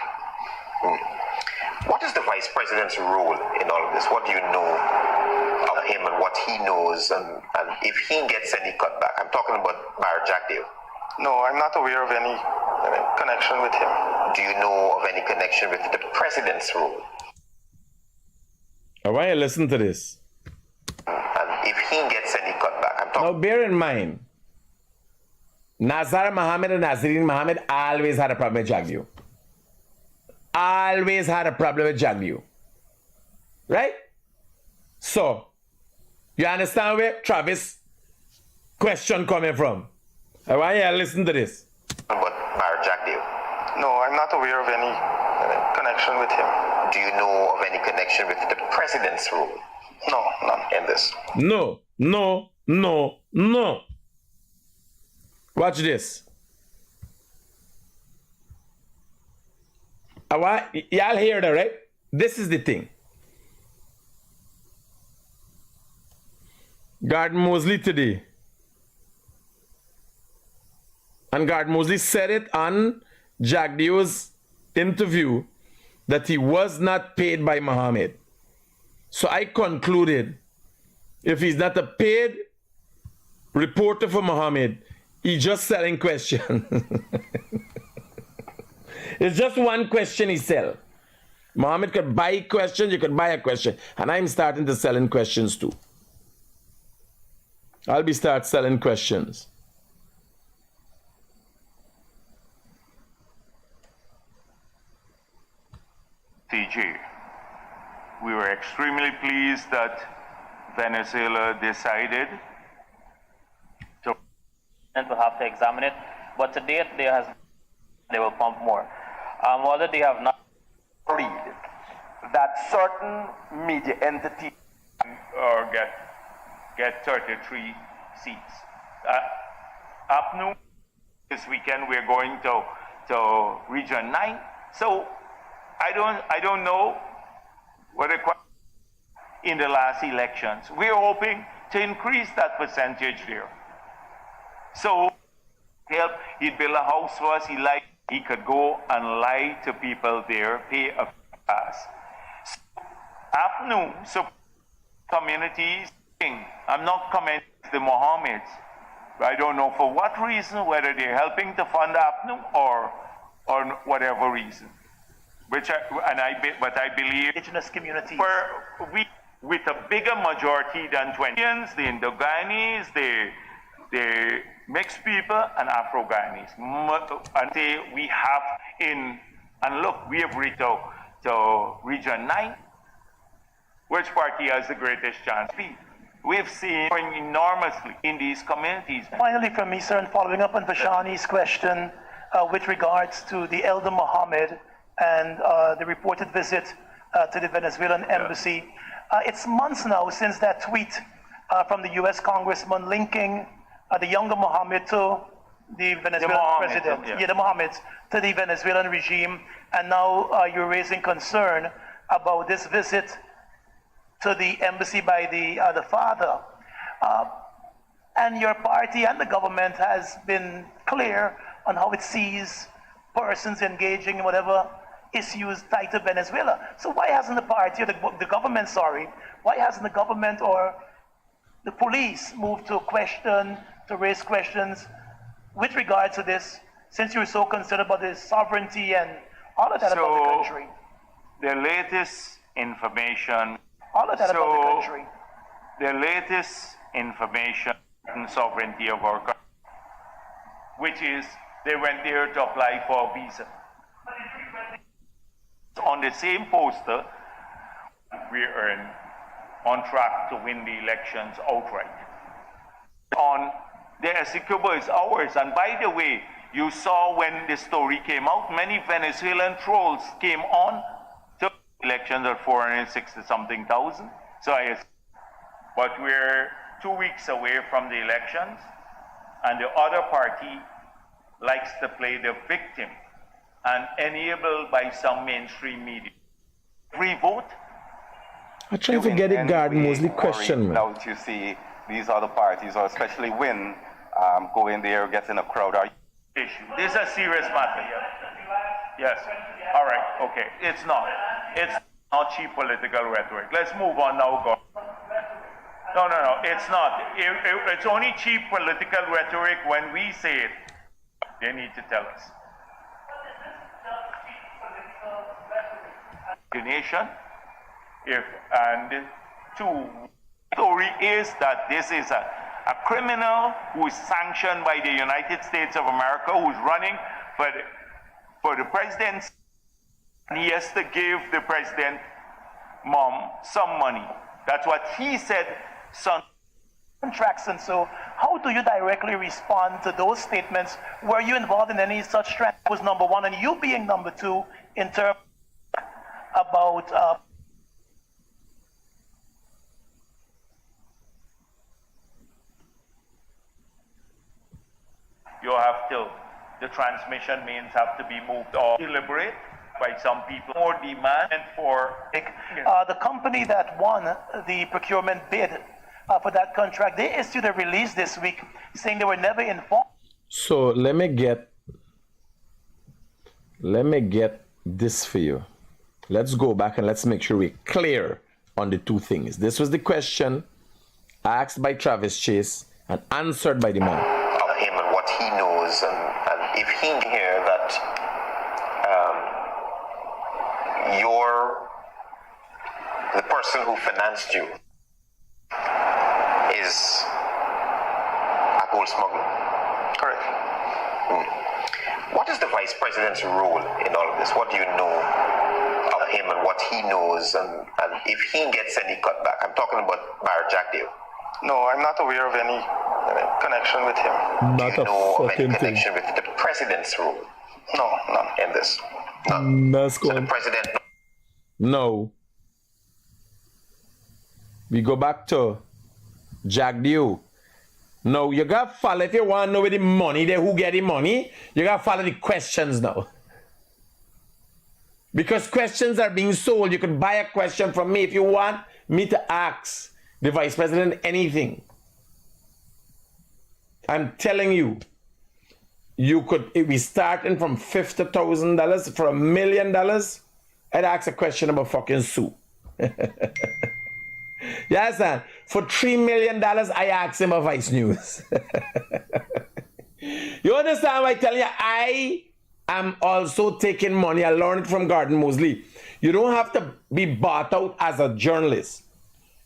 What is the vice president's role in all of this? What do you know of him and what he knows? And if he gets any cutback, I'm talking about Mayor Jackdale. No, I'm not aware of any connection with him. Do you know of any connection with the president's role? I want you to listen to this. And if he gets any cutback, I'm talking. Now bear in mind, Nazar Mohammed and Nazreen Mohammed always had a problem with Jagdeo. Always had a problem with Jagdeo. Right? So, you understand where Travis' question coming from? I want you to listen to this. But Mayor Jackdale. No, I'm not aware of any connection with him. Do you know of any connection with the president's role? No, none in this. No. Watch this. Y'all hear that, right? This is the thing. Gordon Mosley today. And Gordon Mosley said it on Jagdeo's interview that he was not paid by Mohammed. So I concluded, if he's not a paid reporter for Mohammed, he's just selling questions. It's just one question he sell. Mohammed could buy questions, you could buy a question. And I'm starting to sell in questions too. I'll be start selling questions. TJ, we were extremely pleased that Venezuela decided to and to have to examine it, but to date they will pump more. Although they have not read that certain media entities or get 33 seats. Up new this weekend we're going to Region 9. So I don't know what in the last elections. We're hoping to increase that percentage there. So help, he'd build a house for us. He could go and lie to people there, pay a pass. So, so communities, I'm not commenting the Mohammeds. I don't know for what reason, whether they're helping to fund APNU or whatever reason. But I believe indigenous communities with a bigger majority than 20s, the Indo-Guyanese, the mixed people, and Afro-Guyanese. And we have and look, we have reached to Region 9. Which party has the greatest chance? We've seen growing enormously in these communities. Finally, from me, sir, and following up on Vashani's question with regards to the Elder Mohammed and the reported visit to the Venezuelan embassy. It's months now since that tweet from the U.S. Congressman linking the younger Mohammed to the Venezuelan president. The Mohammeds to the Venezuelan regime. And now you're raising concern about this visit to the embassy by the father. And your party and the government has been clear on how it sees persons engaging in whatever issues tied to Venezuela. So why hasn't the party, or the government, why hasn't the government or the police moved to question to raise questions with regards to this, since you're so concerned about the sovereignty and all of that about the country? The latest information. All of that about the country. The latest information on sovereignty of our country, which is they went there to apply for a visa. On the same poster, we are on track to win the elections outright. On the Essequibo is ours, and by the way, you saw when the story came out, many Venezuelan trolls came on to elections at 460-something thousand. But we're 2 weeks away from the elections, and the other party likes to play the victim and enabled by some mainstream media. Free vote? I'm trying to get it, Garden Mosley question, man. Now you see these other parties, or especially Win, going there, getting a crowd. Issue. This is a serious matter, yes. All right, okay. It's not cheap political rhetoric. Let's move on now, go. No, it's not. It's only cheap political rhetoric when we say it. They need to tell us. The nation, and two, story is that this is a criminal who is sanctioned by the United States of America, who's running for the presidency. He has to give the president, mom, some money. That's what he said, son. Contracts, and so how do you directly respond to those statements? Were you involved in any such trend? Was number one, and you being number two in terms about you have to, the transmission means have to be moved or deliberate by some people, more demand for the company that won the procurement bid for that contract. They issued a release this week saying they were never informed. So let me get this for you. Let's go back and let's make sure we're clear on the two things. This was the question asked by Travis Chase and answered by the man. Of him and what he knows, and if he hear that the person who financed you is a gold smuggler. Correct. What is the vice president's role in all of this? What do you know of him and what he knows, and if he gets any cutback? I'm talking about Barrett Jackdale. No, I'm not aware of any connection with him. Do you know of any connection with the president's role? No, none. In this? None. So the president... No. We go back to Jackdale. No, you gotta follow, if you want to know where the money there, who get the money, you gotta follow the questions now. Because questions are being sold. You could buy a question from me if you want me to ask the vice president anything. I'm telling you, you could, if we starting from $50,000 for $1 million, I'd ask a question about fucking soup. Yes, man. For $3 million, I asked him about Vice News. You understand what I tell you? I am also taking money. I learned it from Garden Mosley. You don't have to be bought out as a journalist.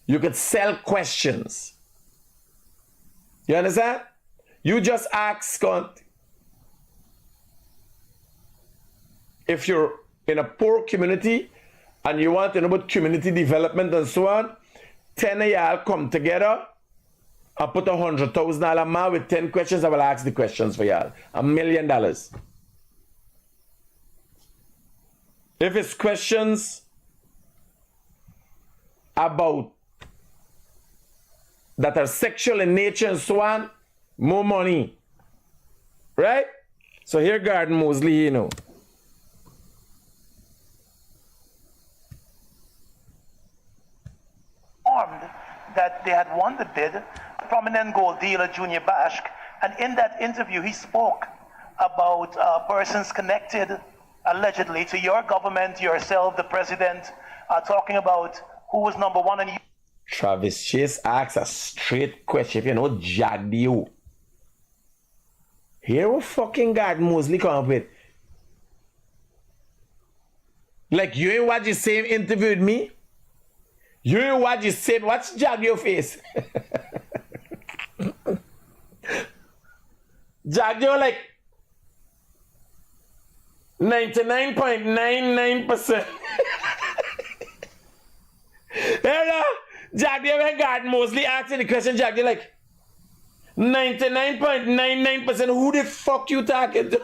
You could sell questions. You understand? You just ask Scott. If you're in a poor community and you want to know about community development and so on, 10 of y'all come together and put $100,000 man with 10 questions. I will ask the questions for y'all. $1 million. If it's questions about that are sexual in nature and so on, more money. Right? So here Garden Mosley, you know. That they had won the bid, prominent gold dealer Junior Bashk, and in that interview he spoke about persons connected allegedly to your government, yourself, the president, talking about who was number one. And Travis Chase asks a straight question. If you know Jackdale, Here what fucking God Mosley come up with. Like, you ain't watch the same interview with me? You ain't watch the same, watch Jag your face. Jag your like 99.99%. Hello? Jag your when God Mosley asking the question, Jag, you're like 99.99%. Who the fuck you talking to?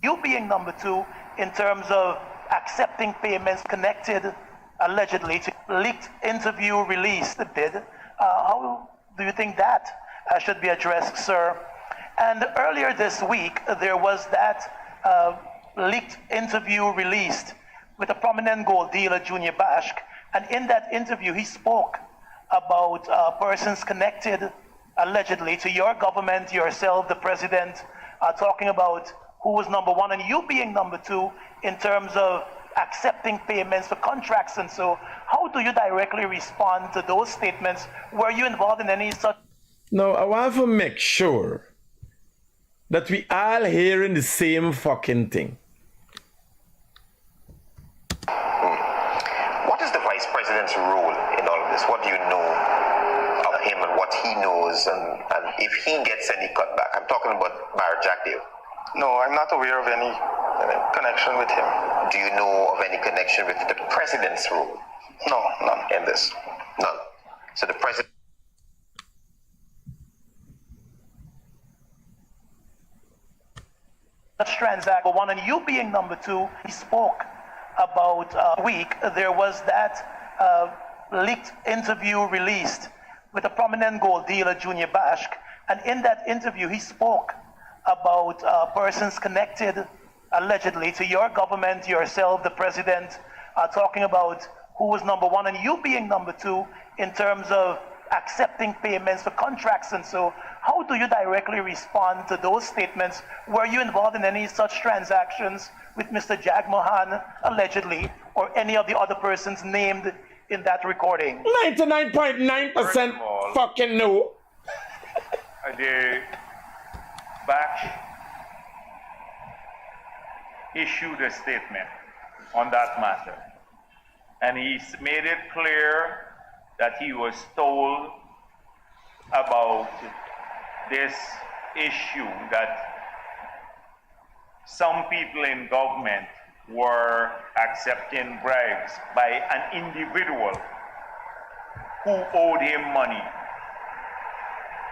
You being number two in terms of accepting payments connected allegedly to leaked interview released bid. How do you think that should be addressed, sir? And earlier this week, there was that leaked interview released with a prominent gold dealer, Junior Bashk. And in that interview, he spoke about persons connected allegedly to your government, yourself, the president, talking about who was number one and you being number two in terms of accepting payments for contracts. And so how do you directly respond to those statements? Were you involved in any such? No, I want to make sure that we all hearing the same fucking thing. What is the vice president's role in all of this? What do you know of him and what he knows, and if he gets any cutback? I'm talking about Mayor Jack Dale. No, I'm not aware of any connection with him. Do you know of any connection with the president's role? No, none. In this? None. So the president... Such transaction one and you being number two, he spoke about a week. There was that leaked interview released with a prominent gold dealer, Junior Bashk. And in that interview, he spoke about persons connected allegedly to your government, yourself, the president, talking about who was number one and you being number two in terms of accepting payments for contracts. And so how do you directly respond to those statements? Were you involved in any such transactions with Mr. Jag Mohan allegedly, or any of the other persons named in that recording? 99.9% fucking no. The Batch issued a statement on that matter, and he made it clear that he was told about this issue, that some people in government were accepting bribes by an individual who owed him money.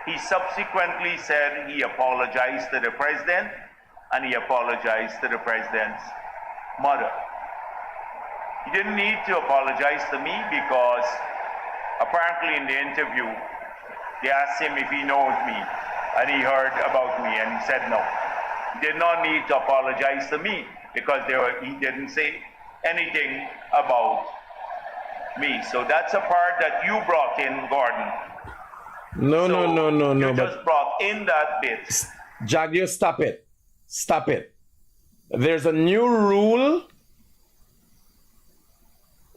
He subsequently said he apologized to the president and he apologized to the president's mother. He didn't need to apologize to me because apparently in the interview, they asked him if he knows me and he heard about me and he said no. He did not need to apologize to me because he didn't say anything about me. So that's a part that you brought in, Gordon. No, You just but brought in that bit. Jagdio, stop it. Stop it. There's a new rule.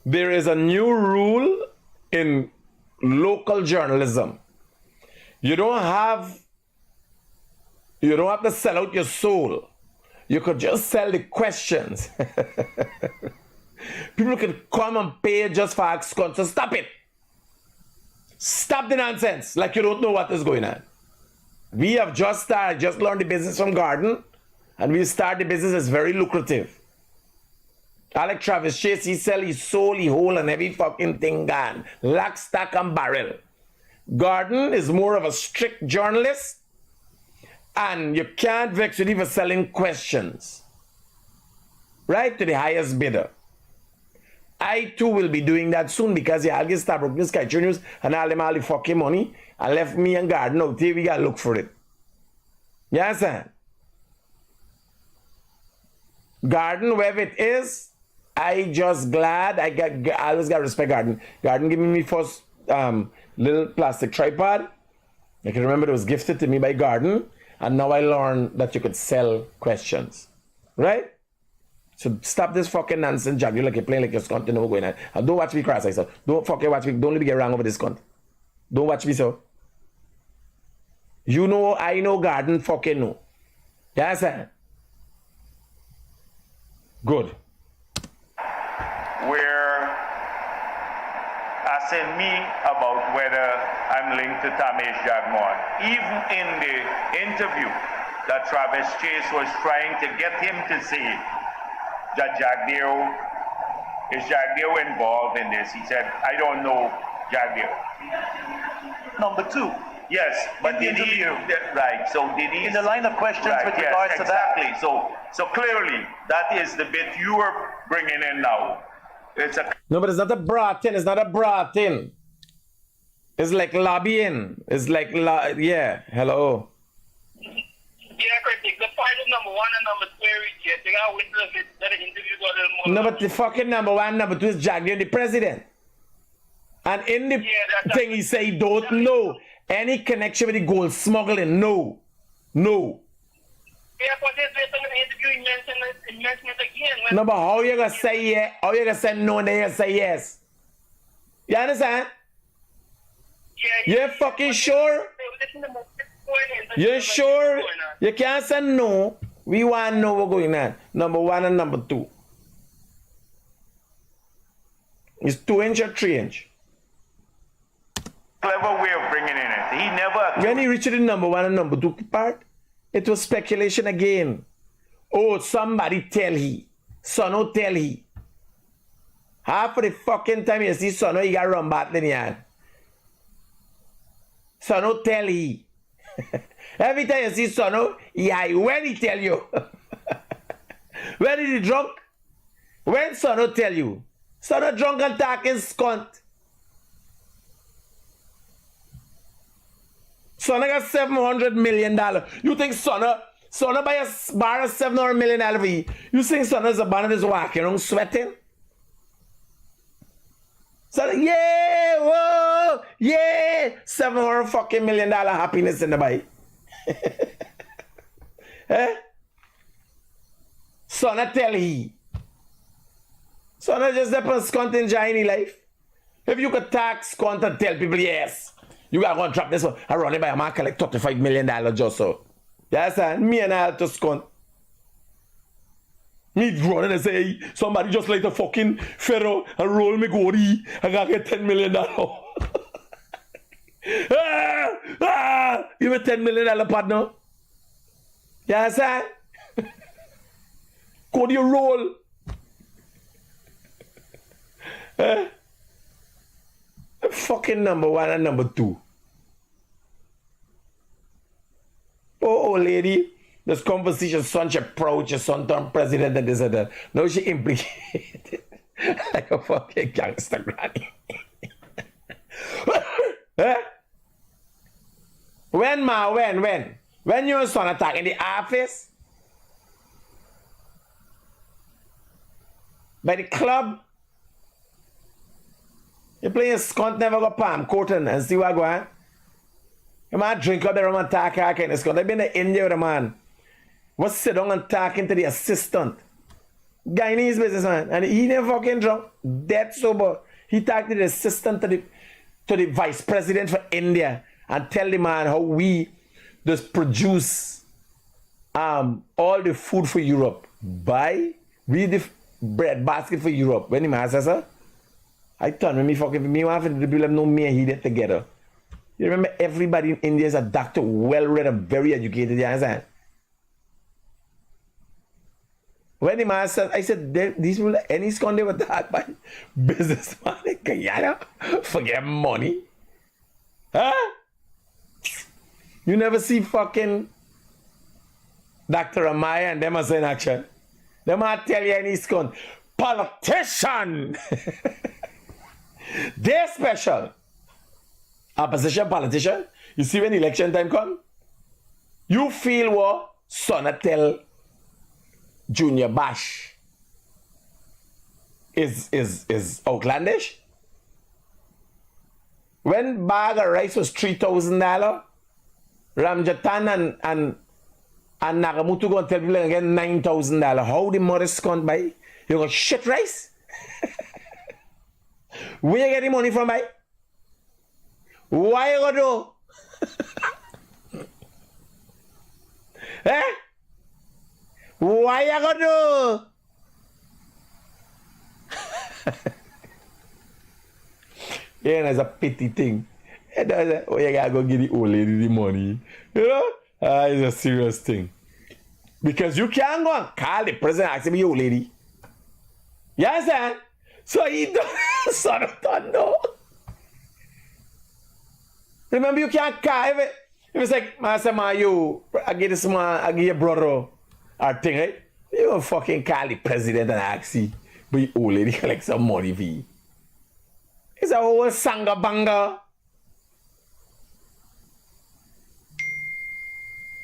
There is a new rule in local journalism. You don't have to sell out your soul. You could just sell the questions. People could come and pay just for ask questions. So stop it. Stop the nonsense like you don't know what is going on. We have just learned the business from Gordon, and we start the business is very lucrative. Alex Travis Chase, he sell his soul, he whole, and every fucking thing gone. Lock, stock, and barrel. Gordon is more of a strict journalist, and you can't vex with him for selling questions. Right to the highest bidder. I too will be doing that soon because I'll get start broke this news and all them all the fucking money and left me and Gordon out there. We gotta look for it. You understand? Gordon, wherever it is, I just glad I always got respect Gordon. Gordon giving me first little plastic tripod. I can remember it was gifted to me by Gordon, and now I learned that you could sell questions. Right? So stop this fucking nonsense, Jack. You like you're playing like you're scunt, you know what's going on. And don't watch me crash, I said. Don't fucking watch me. Don't let me get wrong over this cunt. Don't watch me, so. You know, I know, Garden fucking know. Yes, sir. Good. Were asking me about whether I'm linked to Tamesh Jagmohan. Even in the interview that Travis Chase was trying to get him to say that is Jagdeo involved in this? He said, I don't know Jagdeo. Number two. Yes, but In the did he? interview. Right. So did he? In the line of questions Right, with yes, regards to that. exactly. So clearly that is the bit you are bringing in now. It's a No, but it's not a broad thing. It's not a broad thing. It's like lobbying. It's like, yeah, hello. Yeah, critic. The fight is number one and number two. Yeah, they got witness that the interview got a little more. No, but the fucking number one, number two is Jagdeo, the president. And in the thing he say he don't know any connection with the gold smuggling. No. No. Yeah, but this later in the interview he mentioned it again. When No, but how you gonna say yeah? How you gonna say no and then you gonna say yes? You understand? You're fucking sure? You're sure? You can't say no. We want to know what's going on. Number one and number two. It's 2 inch or 3 inch. clever way of bringing in it. He never. When he reached the number one and number two part, it was speculation again. Oh, somebody tell he. Sono tell he. Half of the fucking time you see Sono, he got run back in the yard. Sono tell he. Every time you see Sono, yeah, when he tell you. When is he drunk? When Sono tell you. Sono drunk and talking scunt. Sono got $700 million. You think Sono buy a bar of $700 million for you? You think Sono's a band is walking around sweating? Sono, yeah, whoa, yeah, $700 fucking million happiness in the buy. Eh? Sono tell he. Sono just depends scunt enjoying his life. If you could tax scunt and tell people yes. You gotta go and drop this one. I run it by a man collect $35 million just so. You understand? Me and I have to scunt. Me running and say, hey, somebody just like the fucking Pharaoh and roll me gory. I gotta get $10 million. Give me $10 million partner. You understand? Go to your roll. Fucking number one and number two. Oh, lady, this conversation, son, she proud, your son turned president and this and that. Now she implicated like a fucking gangster granny. Eh? When your son attack in the office? By the club? You playing scunt, never go palm coating and see what go on. You might drink up the rum and talk and scunt. I've been to India with a man. Was sit down and talking to the assistant. Guyanese businessman. And he never fucking drunk. Dead sober. He talked to the assistant to the vice president for India and tell the man how we just produce all the food for Europe. Buy we the bread basket for Europe. When the man says, sir, I thought when me fucking me want to people know me and he did together. You remember everybody in India is a doctor, well read and very educated, you understand? When the man said, I said, these people any scone they were that by businessman in Guyana forget money. Huh? You never see fucking Dr. Amaya and them as in action. They might tell you any scone. Politician! They're special. Opposition politician. You see when election time come? You feel what Sonna tell Junior Bash is outlandish? When bag of rice was $3,000, Ramjatan and And Nagamutu gonna tell people get $9,000. How the Morris can't buy? You got shit rice? Where you get the money from, buy? Why you gonna do? Eh? Why you gonna do? Yeah, that's a pity thing. Oh, you gotta go give the old lady the money. You know? It's a serious thing. Because you can't go and call the president and ask him, you old lady. You understand? So he don't, son of thunder. Remember, you can't call if it's like, Master Man, you, I give this man, I give your brother our thing, right? You don't fucking call the president and ask him, but you old lady collect some money for you. It's a whole sanga banga.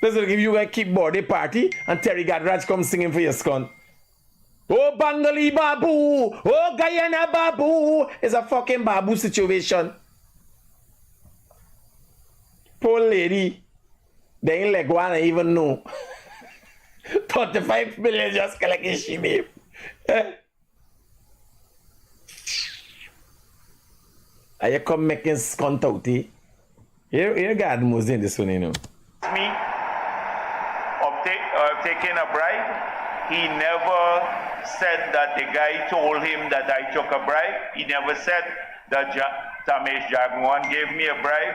Listen, if you guys keep birthday party and Terry Gadraj come singing for your scon. Oh, Bangali Babu! Oh, Guyana Babu! It's a fucking Babu situation. Poor lady. They ain't like one even know. 35 million just collecting she babe. Are you come making scont out, eh? You got most in this one, you know. Me taking a bribe. He never said that the guy told him that I took a bribe. He never said that Tamesh Jagmohan gave me a bribe.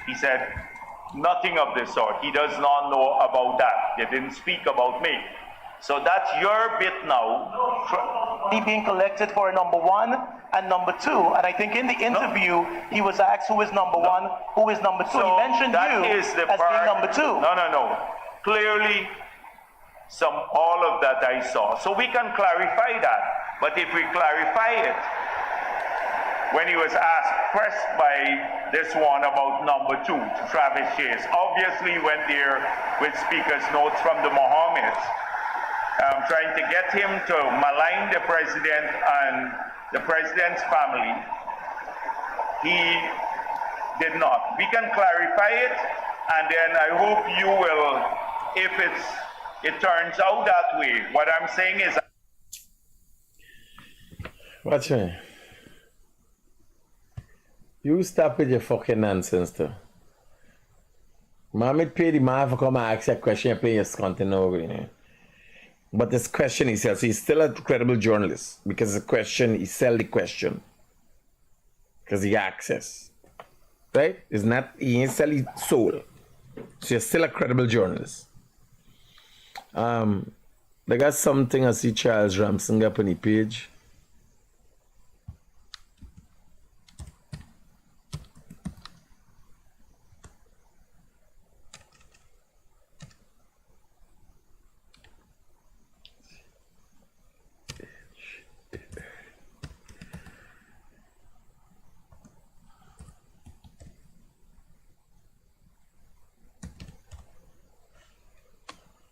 He said nothing of the sort. He does not know about that. They didn't speak about me. So that's your bit now. He being collected for number one and number two. And I think in the interview, he was asked who is number one, who is number two. So he mentioned you is the as being number two. No. Clearly, all of that I saw. So we can clarify that. But if we clarify it, when he was pressed by this one about number two, Travis Chase, obviously went there with speaker's notes from the Mohammeds, trying to get him to malign the president and the president's family. He did not. We can clarify it, and then I hope you will, if it turns out that way. What I'm saying is... Watch me. You stop with your fucking nonsense, too. Mohammed paid the man for come and ask you a question and pay your content over, you know. But this question he sells, so he's still a credible journalist because the question, he sell the question. Because he got access. Right? It's not, he ain't sell his soul. So you're still a credible journalist. They got something I see Charles Ramsing up on the page.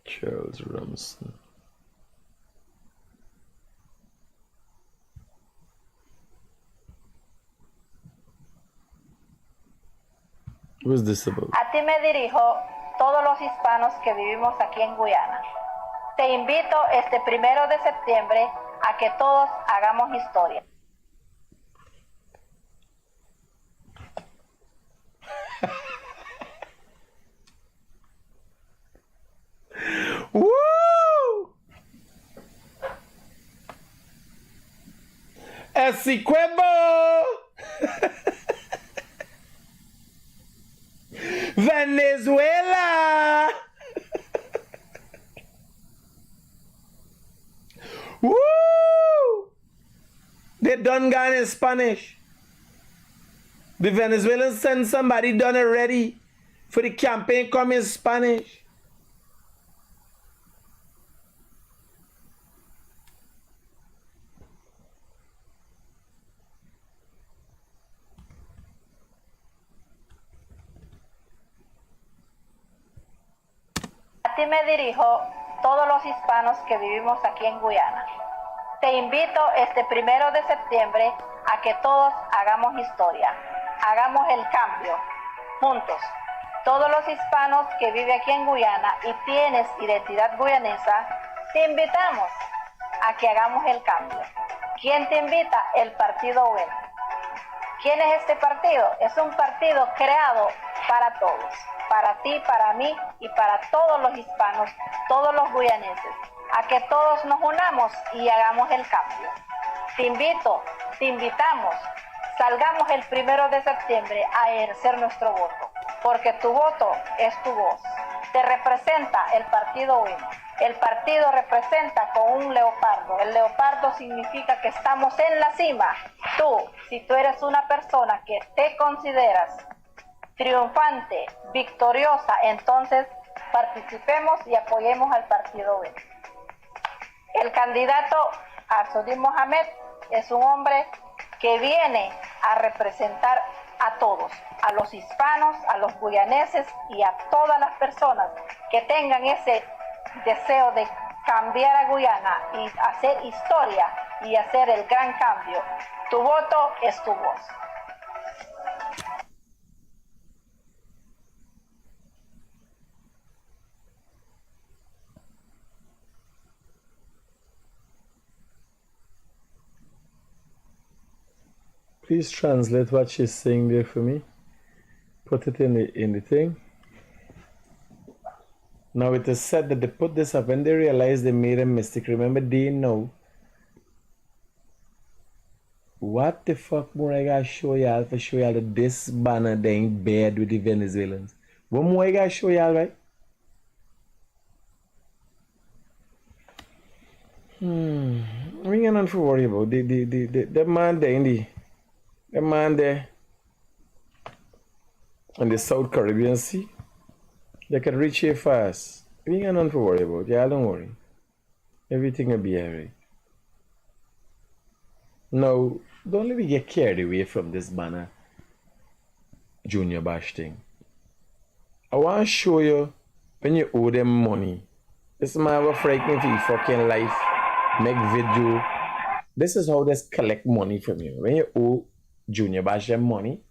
Charles Ramsden. What's this about? A ti me dirijo, todos los hispanos que vivimos aquí en Guyana. Te invito este 1 de septiembre a que todos hagamos historia. Woo! Essequibo! Venezuela! Woo! They done gone in Spanish. The Venezuelans send somebody done already for the campaign come in Spanish. A ti me dirijo, todos los hispanos que vivimos aquí en Guyana. Te invito este 1 de septiembre a que todos hagamos historia. Hagamos el cambio, juntos. todos los hispanos que viven aquí en Guyana y tienes identidad guyanesa, te invitamos a que hagamos el cambio. ¿Quién te invita? El Partido Bueno. ¿Quién es este partido? Es un partido creado para todos, para ti, para mí y para todos los hispanos, todos los guyaneses, a que todos nos unamos y hagamos el cambio. Te invito, te invitamos, salgamos el 1 de septiembre a ejercer nuestro voto, porque tu voto es tu voz. Te representa el Partido Bueno. El partido representa con un leopardo. El leopardo significa que estamos en la cima. Tú, si tú eres una persona que te consideras triunfante, victoriosa, entonces participemos y apoyemos al Partido Bueno. El candidato Arsodin Mohamed es un hombre que viene a representar a todos, a los hispanos, a los guyaneses y a todas las personas que tengan ese deseo de cambiar a Guyana y hacer historia y hacer el gran cambio. Tu voto es tu voz. Please translate what she's saying there for me. Put it in the thing. Now it is said that they put this up when they realized they made a mistake. Remember, they know. What the fuck more I gotta show y'all for show y'all that this banner they ain't bad with the Venezuelans? What more I gotta show y'all, right? We ain't nothing to worry about. The man there the man there in the South Caribbean Sea, they can reach here fast. We ain't got nothing to worry about. Y'all don't worry. Everything will be alright. Now, don't let me get carried away from this banner Junior Bash thing. I want to show you when you owe them money. This man will frighten for your fucking life. Make video. This is how they collect money from you. When you owe Junior Bash them money,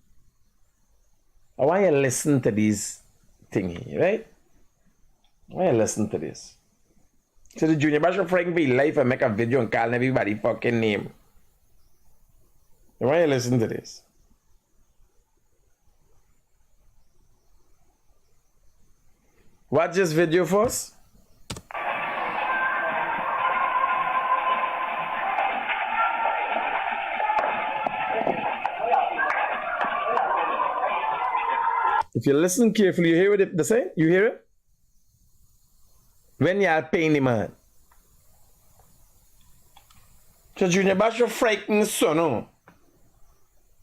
I want you to listen to these thingy, right? I want you to listen to this. So the Junior Bash will frighten for your life and make a video and call everybody fucking name. I want you to listen to this. Watch this video first. If you listen carefully, you hear what they say? You hear it? When y'all paying the man. So Junior Bash will frighten son, no?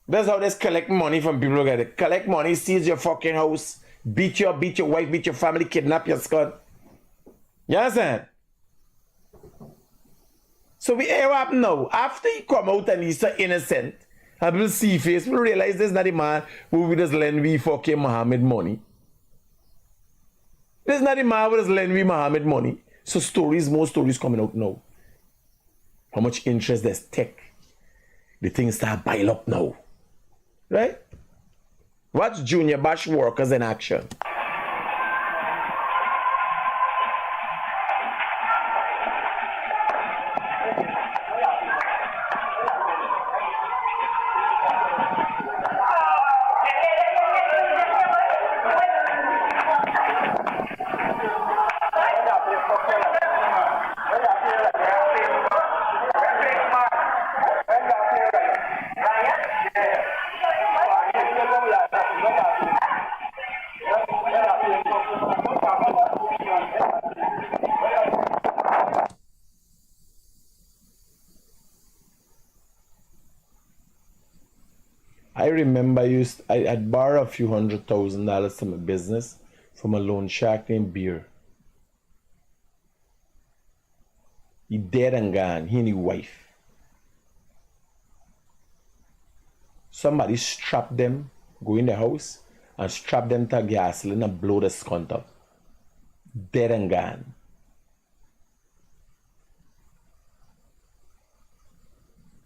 That's how they collect money from people who get it. Collect money, seize your fucking house, beat your wife, beat your family, kidnap your son. You understand? So we air up now. After he come out and he's so innocent, and we'll see face, we'll realize this is not the man who will just lend me fucking Mohammed money. This is not the man who just lend me Mohammed money. So more stories coming out now. How much interest there's take. The things start pile up now. Right? Watch Junior Bash workers in action. I remember I'd borrow a few $100,000 to my business from a loan shark named Beer. He dead and gone, he and his wife. Somebody strapped them, go in the house, and strap them to a gasoline and blow the skunt up. Dead and gone.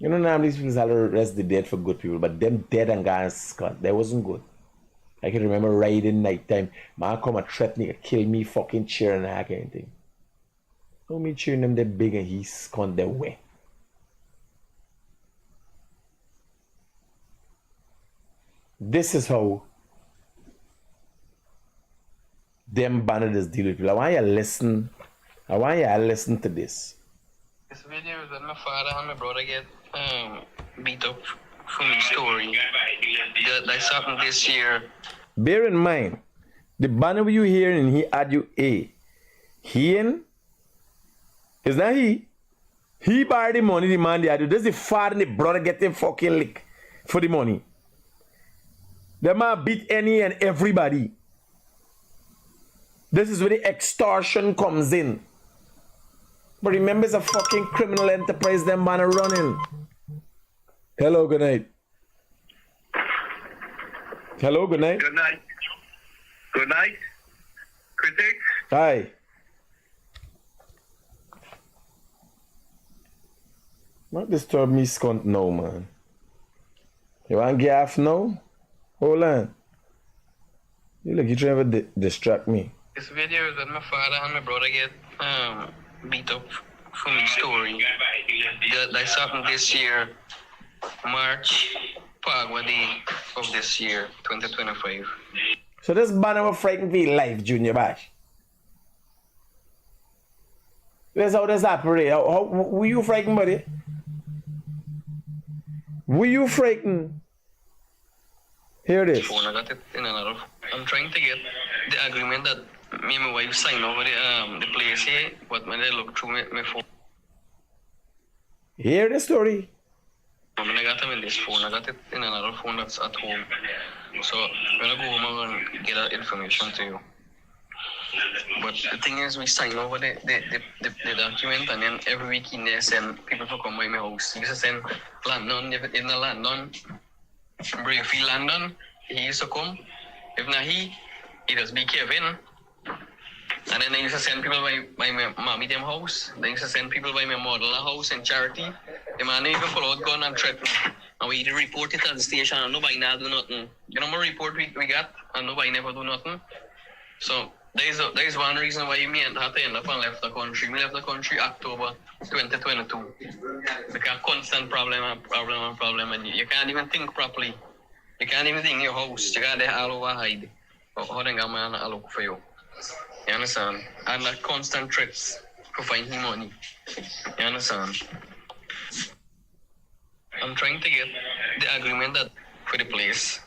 You know, normally these people arrest the dead for good people, but them dead and gone skunt. That wasn't good. I can remember riding nighttime. Man come and threaten me, kill me, fucking cheer and hack anything. No me cheering them that big and he scunned their way. This is how them bandits deal with people. I want you to listen. I want you to listen to this. This video is that my father and my brother get beat up for me story. That's happened this year. Bear in mind, the banner you hearing, he add you A. He in? Is that he? He borrowed the money, the man they add you. This is the father and the brother getting fucking lick for the money. The man beat any and everybody. This is where the extortion comes in. But remember, it's a fucking criminal enterprise them man are running. Hello, good night. Hello, good night. Good night. Good night. Critics. Hi. Don't disturb me, scunt, no, man. You want gaff now? Hold on. You look, you trying to distract me. This video is that my father and my brother get beat up for me story. That's happened this year, March, Pagwa Day of this year, 2025. So this banner will frighten me life, Junior Bash. That's how this operate. How were you frightened, buddy? Were you frightened? Here it is. I got it in another. I'm trying to get the agreement that me and my wife signed over the place here, but when I look through my phone. Hear the story. When I got them in this phone, I got it in another phone that's at home. So when I go home, I'm going to get that information to you. But the thing is, we sign over the document, and then every week in there send people to come by my house. He used to send Landon, if it's not Landon, Brayfield Landon, he used to come. If not he does be Kevin. And then they used to send people by my mommy them house. They used to send people by my mother house and charity. The man even pull out gun and threaten. And we report it at the station and nobody now do nothing. You know my report we got and nobody never do nothing. So there is one reason why me and had to end up and left the country. Me left the country October 2022. Because constant problem and you can't even think properly. You can't even think in your house. You got there all over hide. How then got man I look for you? You understand? And the constant trips to find him money. You understand? I'm trying to get the agreement that for the place.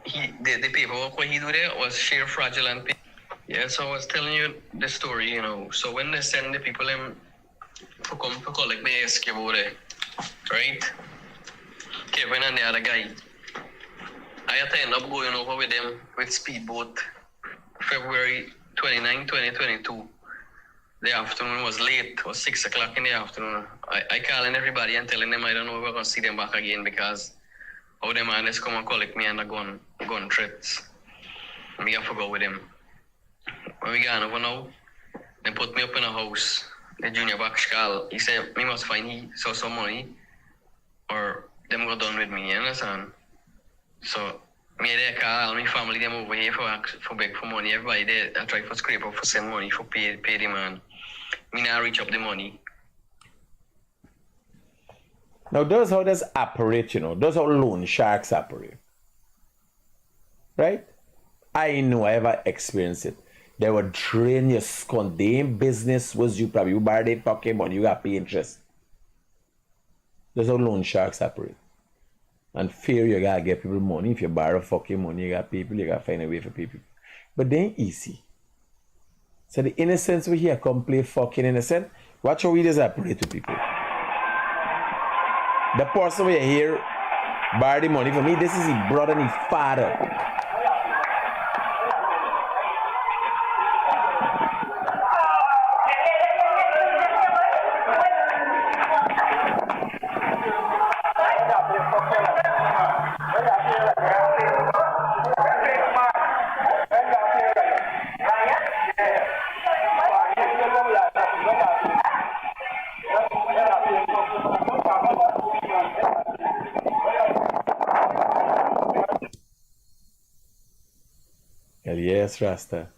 The paperwork what he do there was share fraudulent. Yeah, so I was telling you the story, you know. So when they send the people in to come to collect the SK over there, right? Kevin and the other guy. I had to end up going over with them with speedboat February 29, 2022. The afternoon was late. It was 6 o'clock in the afternoon. I calling everybody and telling them I don't know if we're going to see them back again because how them man is come and collect me and the gun threats. Me have to go with them. When we got over now, they put me up in a house. The junior box call. He said, me must find he saw some money or them go done with me, you understand? So, me they call my family them over here for beg for money. Everybody there I try for scrape up for send money for pay the man. Me now reach up the money. Now that's how this operate, you know. That's how loan sharks operate. Right? I know I ever experienced it. They would drain your scone. Their business was you probably borrow their pocket money, you got pay interest. That's how loan sharks operate. And fear you gotta get people money. If you borrow fucking money, you got people, you gotta find a way for people. But they ain't easy. So the innocents we here come play fucking innocent. Watch how we just operate to people. The person we here borrow the money for me, this is his brother and his father. Hell yes, Rasta.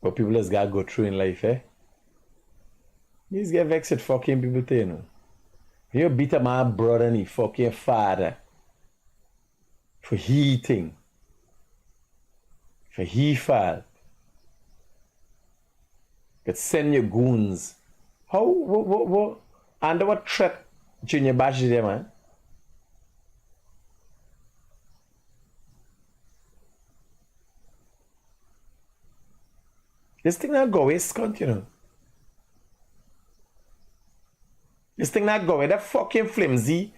But people just gotta go through in life, eh? These get vexed at fucking people too, you know. You beat up my brother and his fucking father for he thing. For he fault. Could send your goons. How, what, under what threat Junior Bash is there, man? This thing not go away, scunt, you know. This thing not go away. The fucking flimsy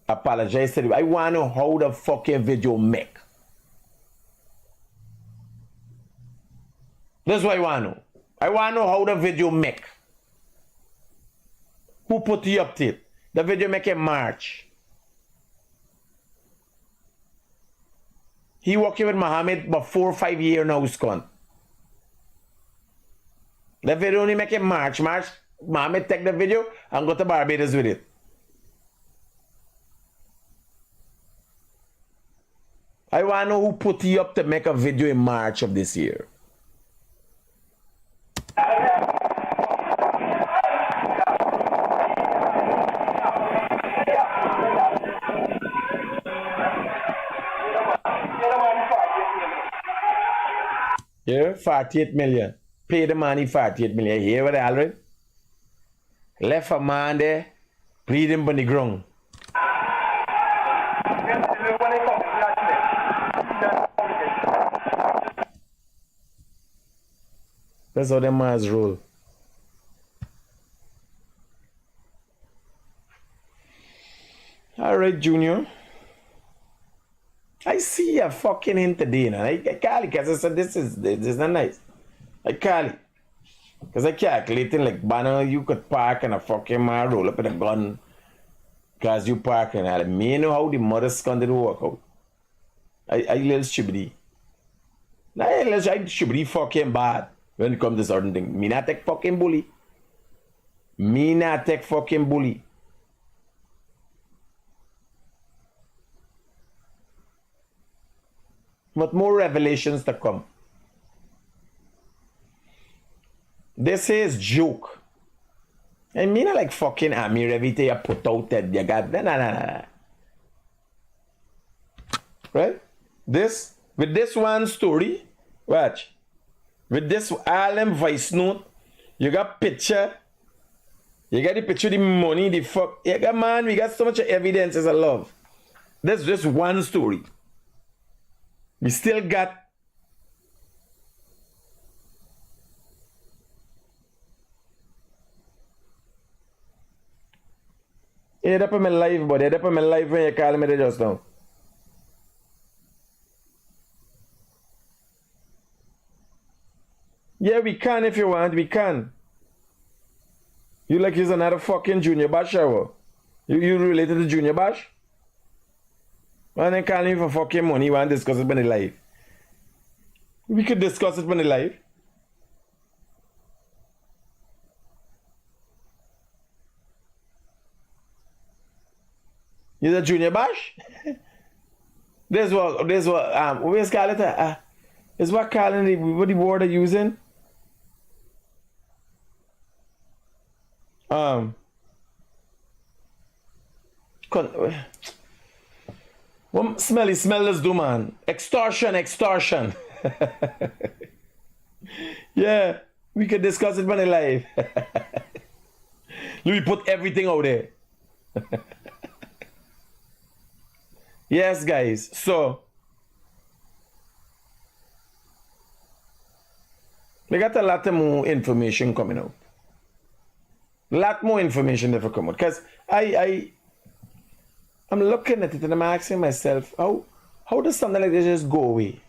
apologize to you. I want to know how the fucking video make. That's what I want to know. I want to know how the video make. Who put you up to it? The video make in March. He working with Mohammed about 4 or 5 years now, scunt. The video only make in March. Mohammed take the video and go to Barbados with it. I want to know who put you up to make a video in March of this year. Yeah, 48 million. Pay the money 48 million. You hear what I already? Left a man there, breathing on the ground. That's how them mans roll. Alright, Junior. I see you fucking in today, you know. I call it because I said this is not nice. I call it. Because I calculating like, banner, you could park and a fucking man roll up with a gun because you parking. I may know how the mother's going to work out. I little shibidi. I shibidi fucking bad when it comes to certain things. Me not take fucking bully. Me not take fucking bully. But more revelations to come. This is joke. I mean, like fucking army everything you put out that you got. Nah. Right? This, with this one story, watch. With this Allen voice note, you got picture. You got the picture, the money, the fuck. You got, man, we got so much evidence as a love. That's just one story. We still got You're up in my life, but you're up in my life when you call me there just now. Yeah, we can if you want, we can. You like he's another fucking Junior Bash shower. You related to Junior Bash? And then calling me for fucking money, you want to discuss it about the life. We could discuss it about the life. You're a Junior Bash? This what where's call it? Is what calling what the word they're using? What smell this do, man? Extortion. Yeah, we could discuss it when it's live. Let me put everything out there. Yes, guys. So we got a lot more information coming out. Lot more information that will come out. Because I'm looking at it and I'm asking myself, how does something like this just go away?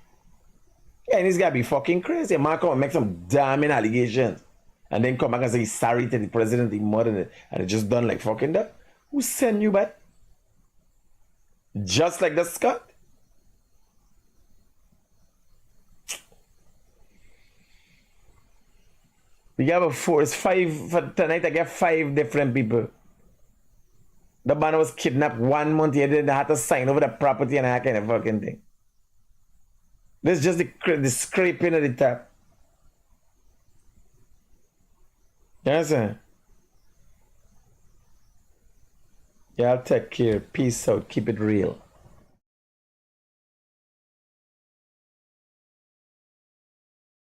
Yeah, and he's gotta be fucking crazy. A man come and make some damning allegations and then come back and say he's sorry to the president, the mother, and it just done like fucking that. Who sent you back? Just like the Scott. We have a 4. It's 5 for tonight. I get 5 different people. The man was kidnapped 1 month. He didn't have to sign over the property and that kind of fucking thing. This is just the scraping at the top. You understand? Y'all take care. Peace out. Keep it real.